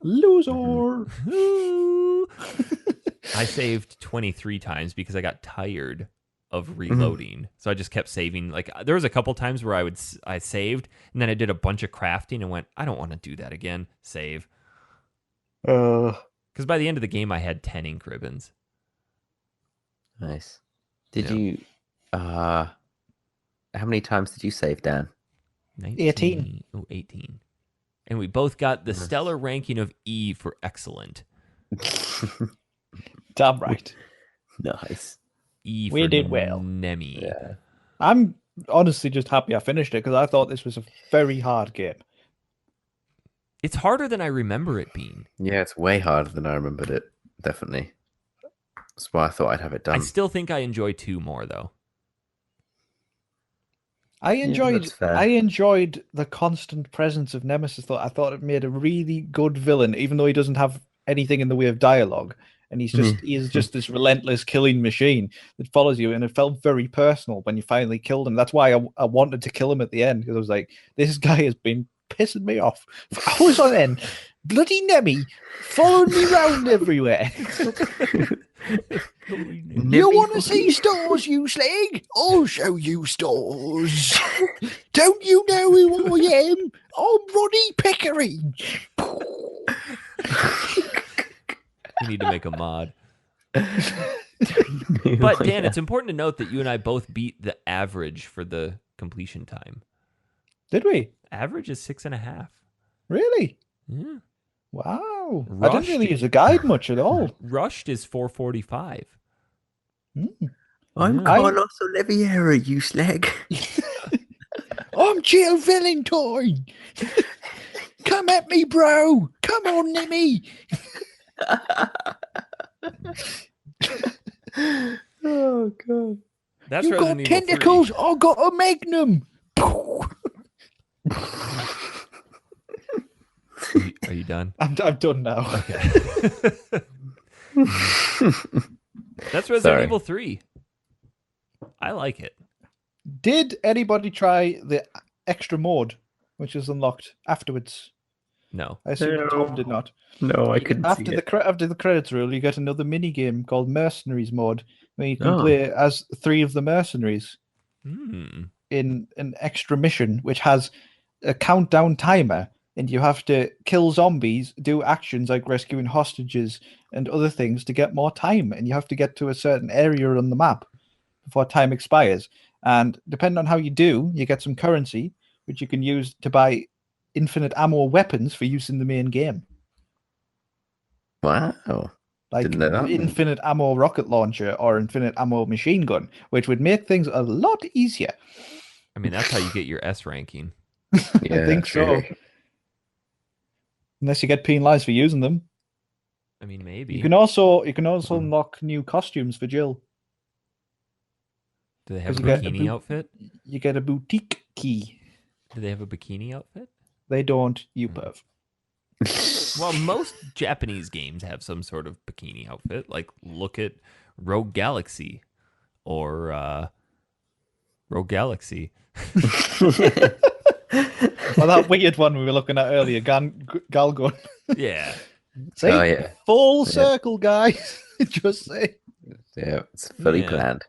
Loser. I saved 23 times because I got tired of reloading. So I just kept saving. Like there was a couple times where I saved, and then I did a bunch of crafting and went, I don't want to do that again. Save. Because by the end of the game, I had 10 ink ribbons. Nice. Did you? How many times did you save, Dan? 18. Oh, 18. And we both got the stellar ranking of E for excellent. Damn right. Nice. E for We did well. Nemmy. Yeah. I'm honestly just happy I finished it because I thought this was a very hard game. It's harder than I remember it being. Yeah, it's way harder than I remembered it. Definitely. That's why I thought I'd have it done. I still think I enjoy 2 more, though. I that's fair. enjoyed the constant presence of Nemesis. I thought it made a really good villain, even though he doesn't have anything in the way of dialogue, and he is just this relentless killing machine that follows you. And it felt very personal when you finally killed him. That's why I wanted to kill him at the end, because I was like, this guy has been pissing me off for hours on end. Bloody Nemmy following me around everywhere. You want to see stores, you slag? I'll show you stores. Don't you know who I am? I'm Ronnie Pickering. We need to make a mod. But Dan, it's important to note that you and I both beat the average for the completion time. Did we? Average is 6.5. Really? Yeah. Wow. I Rushed. didn't really use a guide much at all. Rushed is 4:45. I'm Carlos Oliveira, you slag. I'm Jill Valentine. Come at me, bro. Come on, Nemmy. Oh, God. That's You got Resident Evil 3. tentacles. I got a magnum. Are you done? I'm done now. Okay. That's Resident Sorry. Evil 3. I like it. Did anybody try the extra mode, which is unlocked afterwards? No. I assume No. Tom did not. No, I couldn't After see the it. after the credits roll, you get another mini game called Mercenaries mode, where you can Oh. play as 3 of the mercenaries Hmm. in an extra mission, which has a countdown timer, and you have to kill zombies, do actions like rescuing hostages and other things to get more time, and you have to get to a certain area on the map before time expires. And depending on how you do, you get some currency, which you can use to buy infinite ammo weapons for use in the main game. Wow. Like Didn't know that. infinite ammo rocket launcher or infinite ammo machine gun, which would make things a lot easier. I mean, that's how you get your S ranking. Yeah, I think so. true. Unless you get penalized for using them. I mean, maybe. You can also unlock new costumes for Jill. Do they have a 'cause you get a bikini boot- outfit? You get a boutique key. Do they have a bikini outfit? They don't, you perv. Well, most Japanese games have some sort of bikini outfit. Like, look at Rogue Galaxy or Rogue Galaxy. Well, that weird one we were looking at earlier, Galgun. Yeah. See, Oh yeah, full Yeah. circle, guys. Just say. yeah, it's fully Yeah. planned.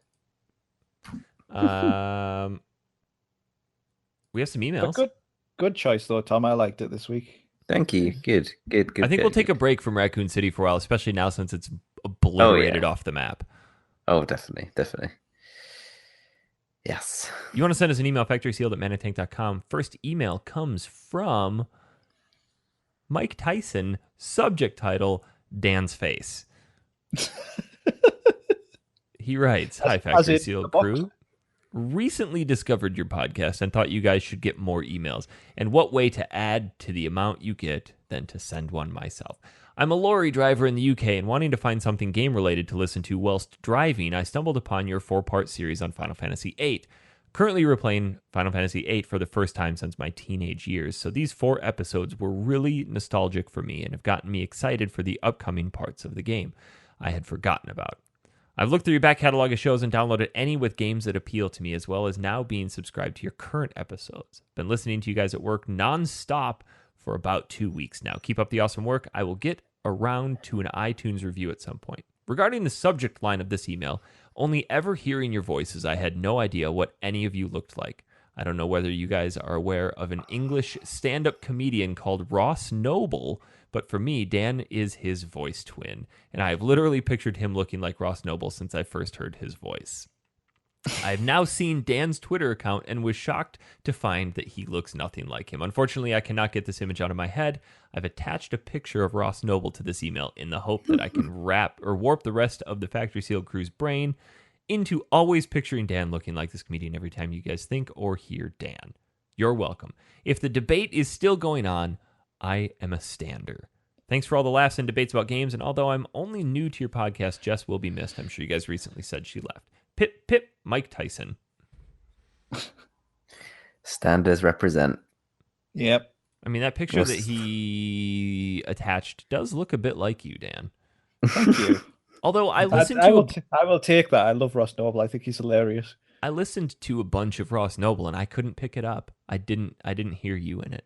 We have some But emails. good choice though, Tom. I liked it this week. Thank you. Good. I think we'll take a pick. break from Raccoon City for a while, especially now since it's Oh obliterated yeah. off the map. Oh, definitely. Yes. You want to send us an email, factorysealed@manatank.com. First email comes from Mike Tyson, subject title, Dan's face. He writes, Hi, As Factory in Sealed the box. crew. Recently discovered your podcast and thought you guys should get more emails. And what way to add to the amount you get than to send one myself? I'm a lorry driver in the UK, and wanting to find something game-related to listen to whilst driving, I stumbled upon your 4-part series on Final Fantasy VIII. Currently replaying Final Fantasy VIII for the first time since my teenage years, so these 4 episodes were really nostalgic for me and have gotten me excited for the upcoming parts of the game I had forgotten about. I've looked through your back catalog of shows and downloaded any with games that appeal to me, as well as now being subscribed to your current episodes. Been listening to you guys at work non-stop for about 2 weeks now. Keep up the awesome work. I will get around to an iTunes review at some point. Regarding the subject line of this email, only ever hearing your voices, I had no idea what any of you looked like. I don't know whether you guys are aware of an English stand-up comedian called Ross Noble, but for me, Dan is his voice twin, and I have literally pictured him looking like Ross Noble since I first heard his voice. I've now seen Dan's Twitter account and was shocked to find that he looks nothing like him. Unfortunately, I cannot get this image out of my head. I've attached a picture of Ross Noble to this email in the hope that I can warp the rest of the Factory Sealed crew's brain into always picturing Dan looking like this comedian every time you guys think or hear Dan. You're welcome. If the debate is still going on, I am a stander. Thanks for all the laughs and debates about games, and although I'm only new to your podcast, Jess will be missed. I'm sure you guys recently said she left. Pip, pip, Mike Tyson. Standards represent. Yep. I mean, that picture that he attached does look a bit like you, Dan. Thank you. Although I listened I to will take that. I love Ross Noble. I think he's hilarious. I listened to a bunch of Ross Noble and I couldn't pick it up. I didn't hear you in it.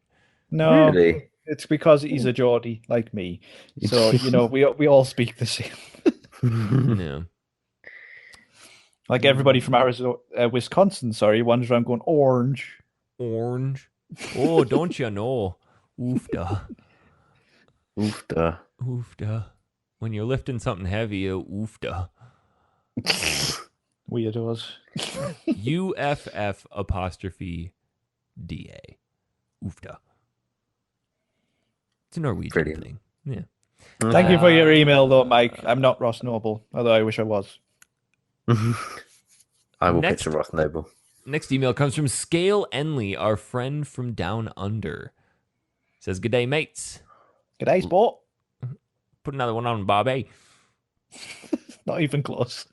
No, Really? it's because he's a Geordie like me. So we all speak the same. No. Like everybody from Arizona, Wisconsin. Sorry, wanders around going orange. Orange. Oh, don't you know? Oofda. Oofda. Oofda. When you're lifting something heavy, oofda. Weirdos. UFF apostrophe DA. Oofda. It's a Norwegian Brilliant. thing. Yeah. Thank you for your email, though, Mike. I'm not Ross Noble, although I wish I was. I will Next- picture Ross Noble. Next email comes from Scale Enley, our friend from down under. Says, "Good day, mates. G'day, sport. Put another one on, Bobby." Not even close.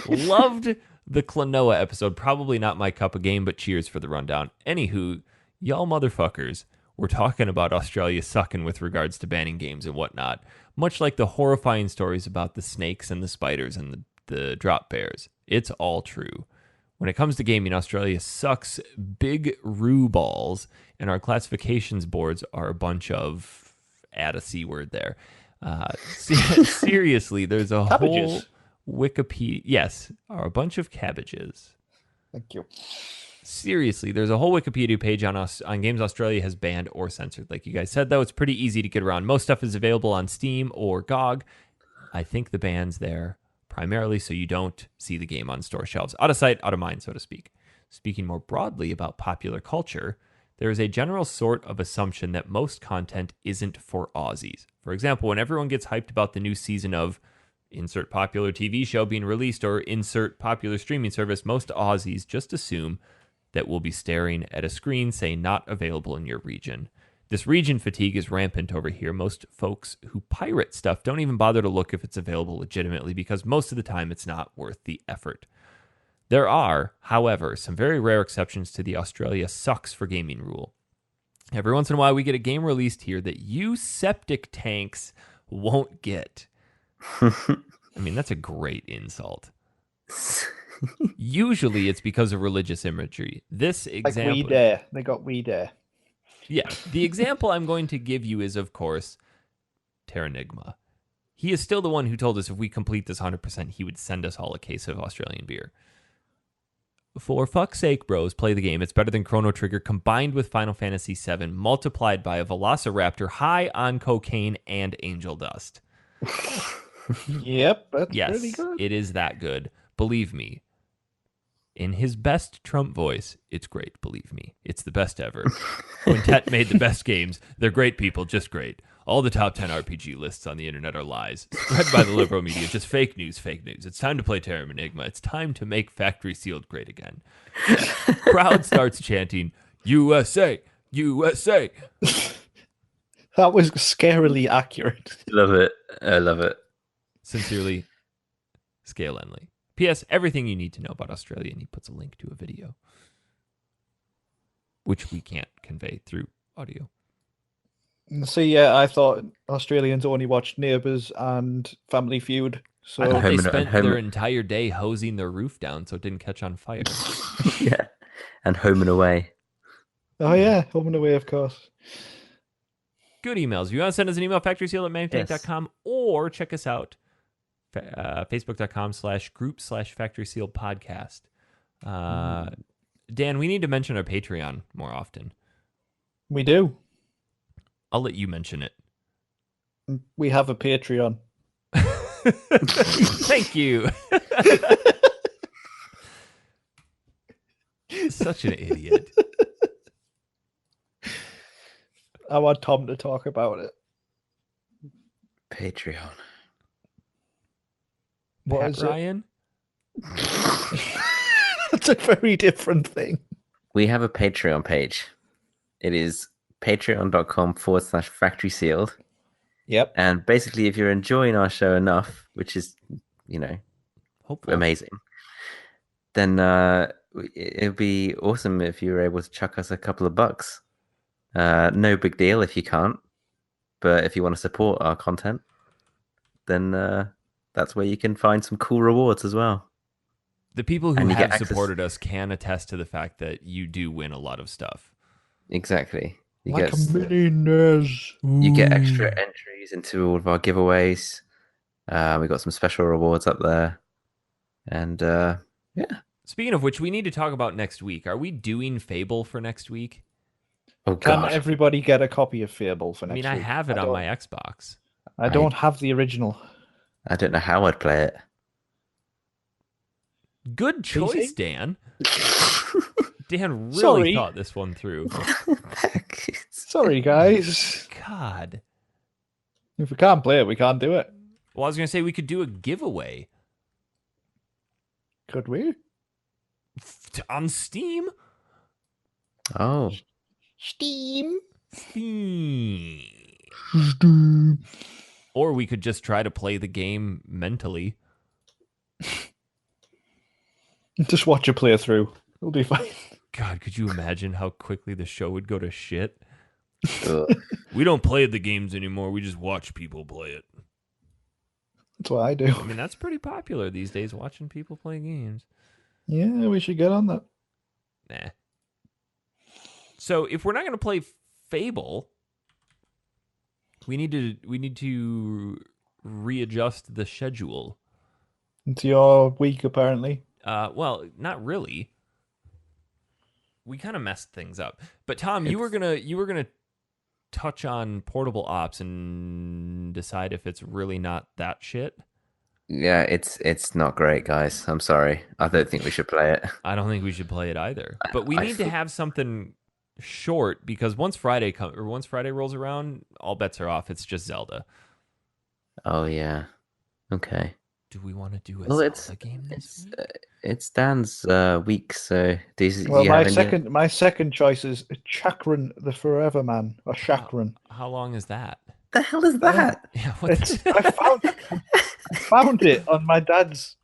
Loved the Klonoa episode. Probably not my cup of game, but cheers for the rundown. Anywho, y'all motherfuckers were talking about Australia sucking with regards to banning games and whatnot, much like the horrifying stories about the snakes and the spiders and the drop bears. It's all true. When it comes to gaming, Australia sucks big roo balls, and our classifications boards are a bunch of, add a C word there. Seriously, there's a Cabbages. whole Wikipedia. Yes, are a bunch of cabbages. Thank you. Seriously, there's a whole Wikipedia page on games Australia has banned or censored. Like you guys said, though, it's pretty easy to get around. Most stuff is available on Steam or GOG. I think the ban's there primarily so you don't see the game on store shelves. Out of sight, out of mind, so to speak. Speaking more broadly about popular culture, there is a general sort of assumption that most content isn't for Aussies. For example, when everyone gets hyped about the new season of insert popular TV show being released or insert popular streaming service, most Aussies just assume that we'll be staring at a screen saying not available in your region. This region fatigue is rampant over here. Most folks who pirate stuff don't even bother to look if it's available legitimately because most of the time it's not worth the effort. There are, however, some very rare exceptions to the Australia sucks for gaming rule. Every once in a while we get a game released here that you septic tanks won't get. I mean, that's a great insult. Usually it's because of religious imagery. This Like example... We Dare. They got We Dare. Yeah, the example I'm going to give you is, of course, Terranigma. He is still the one who told us if we complete this 100%, he would send us all a case of Australian beer. For fuck's sake, bros, play the game. It's better than Chrono Trigger combined with Final Fantasy VII, multiplied by a Velociraptor high on cocaine and angel dust. Yep, that's Yes, pretty good. it is that good. Believe me. In his best Trump voice, it's great, believe me. It's the best ever. Quintet made the best games. They're great people, just great. All the top 10 RPG lists on the internet are lies. Spread by the liberal media, just fake news, fake news. It's time to play Terra Enigma. It's time to make Factory Sealed great again. Crowd starts chanting, USA, USA. That was scarily accurate. Love it. I love it. Sincerely, Scale Enley. P.S. Everything you need to know about Australia, and he puts a link to a video, which we can't convey through audio. So yeah, I thought Australians only watched Neighbours and Family Feud. So I thought they Home and- spent home- their entire day hosing their roof down so it didn't catch on fire. Yeah. And Home and Away. oh yeah, Home and Away, of course. Good emails. If you want to send us an email, factoryseal@mantank.com, or check us out, facebook.com/group/Factory Seal Podcast. Dan, we need to mention our Patreon more often. We do. I'll let you mention it. We have a Patreon. Thank you. Such an idiot. I want Tom to talk about it. Patreon. What Pat is it? Ryan? That's a very different thing. We have a Patreon page. It is patreon.com/Factory Sealed. Yep. And basically, if you're enjoying our show enough, which is, Hopefully. amazing, then it'd be awesome if you were able to chuck us a couple of bucks. No big deal if you can't, but if you want to support our content, then that's where you can find some cool rewards as well. The people who And you get have access- supported us can attest to the fact that you do win a lot of stuff. Exactly. You Like get a mini NES. you get extra entries into all of our giveaways. We got some special rewards up there, and yeah. Speaking of which, we need to talk about next week. Are we doing Fable for next week? Oh Can god, everybody get a copy of Fable for I next mean, week? I have it on don't- my Xbox. I don't have the original. I don't know how I'd play it. Good choice, PC? Dan. Dan really Sorry. thought this one through. Sorry, guys. God. If we can't play it, we can't do it. Well, I was going to say we could do a giveaway Could we? on Steam. Oh, Steam. Steam. Or we could just try to play the game mentally. Just watch a playthrough. It'll be fine. God, could you imagine how quickly the show would go to shit? ugh. We don't play the games anymore. We just watch people play it. That's what I do. I mean, that's pretty popular these days, watching people play games. Yeah, we should get on that. Nah. So if we're not going to play Fable, we need to readjust the schedule. It's your week, apparently. Well, not really. We kind of messed things up. But Tom, you were gonna touch on portable ops and decide if it's really not that shit. Yeah, it's not great, guys. I'm sorry. I don't think we should play it. I don't think we should play it either. But we I need to feel- have something short because once Friday rolls around, all bets are off. It's just Zelda. Oh yeah. Okay. Do we want to do a Well, Zelda game this week? It's Dan's week, so do Well, you my have any... my second choice is Chakran the Forever Man, or Chakran. How long is that? The hell is that? Yeah, what It's, I found it on my dad's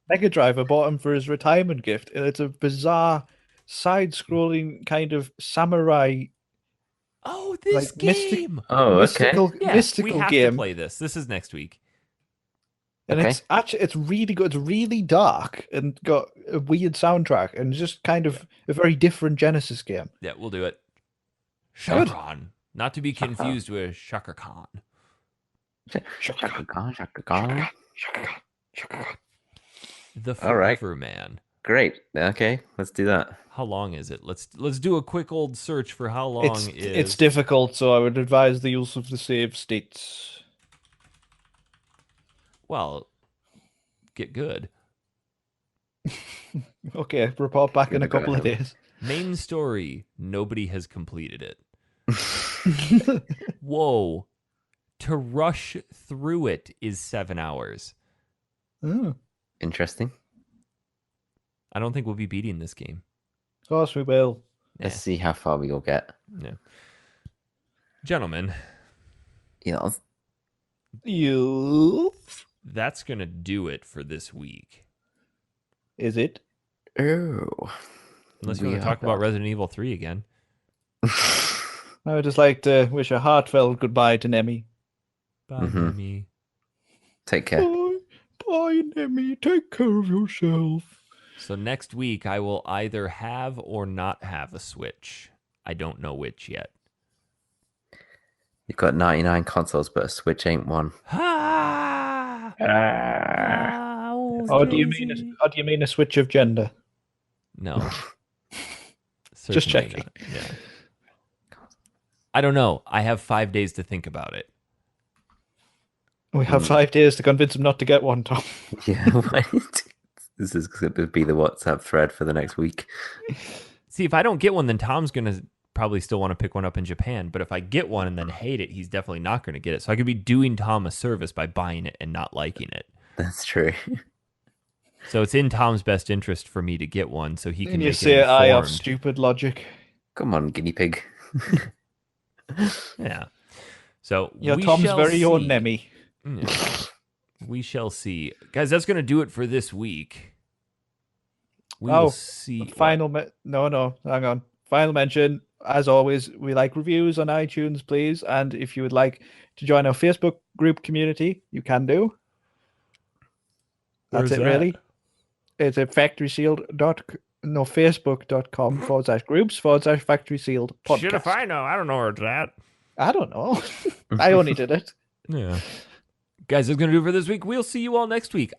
Mega Drive. I bought him for his retirement gift, and it's a bizarre side-scrolling kind of samurai Oh, this like mystic- game. Oh, okay. mystical Yeah, we mystical have to game. play this. This is next week. And Okay. it's really good. It's really dark and got a weird soundtrack and just kind of a very different Genesis game. Yeah, we'll do it. Shaka Khan. Not to be confused with Shaka Khan. Shaka Khan, Shaka Khan. The All right. Forever Man. Great. Okay, let's do that. How long is it? Let's do a quick old search for how long It's difficult, so I would advise the use of the save states. Well, get good. Okay, report back in a couple of days. Main story. Nobody has completed it. Whoa. To rush through it is 7 hours. Oh. Interesting. I don't think we'll be beating this game. Of course we will. Let's see how far we will get. Yeah. Gentlemen. Yes. You. That's going to do it for this week. Is it? Oh. Unless you want to talk about Resident Evil 3 again. I would just like to wish a heartfelt goodbye to Nemmy. Bye, Nemmy. Take care. Bye, Nemmy. Take care of yourself. So next week, I will either have or not have a Switch. I don't know which yet. You've got 99 consoles, but a Switch ain't one. Or do you mean a switch of gender? No. Just checking. Not. Yeah. I don't know. I have 5 days to think about it. We have 5 days to convince him not to get one, Tom. Yeah, right. This is going to be the WhatsApp thread for the next week. See, if I don't get one, then Tom's going to probably still want to pick one up in Japan. But if I get one and then hate it, he's definitely not going to get it. So I could be doing Tom a service by buying it and not liking it. That's true. So it's in Tom's best interest for me to get one so he can And you make say I have informed. stupid logic. Come on, guinea pig. Yeah. So You're we Tom's shall very own see. Nemmy. Yeah. We shall see. Guys, that's going to do it for this week. We will see. Final no, hang on. Final mention, as always, we like reviews on iTunes, please. And if you would like to join our Facebook group community, you can do. That's Where's it, really. It's at facebook.com/groups/factory sealed podcast. Shit if I know. I don't know where it's at. I don't know. I only did it. Yeah. Guys, that's going to do it for this week. We'll see you all next week.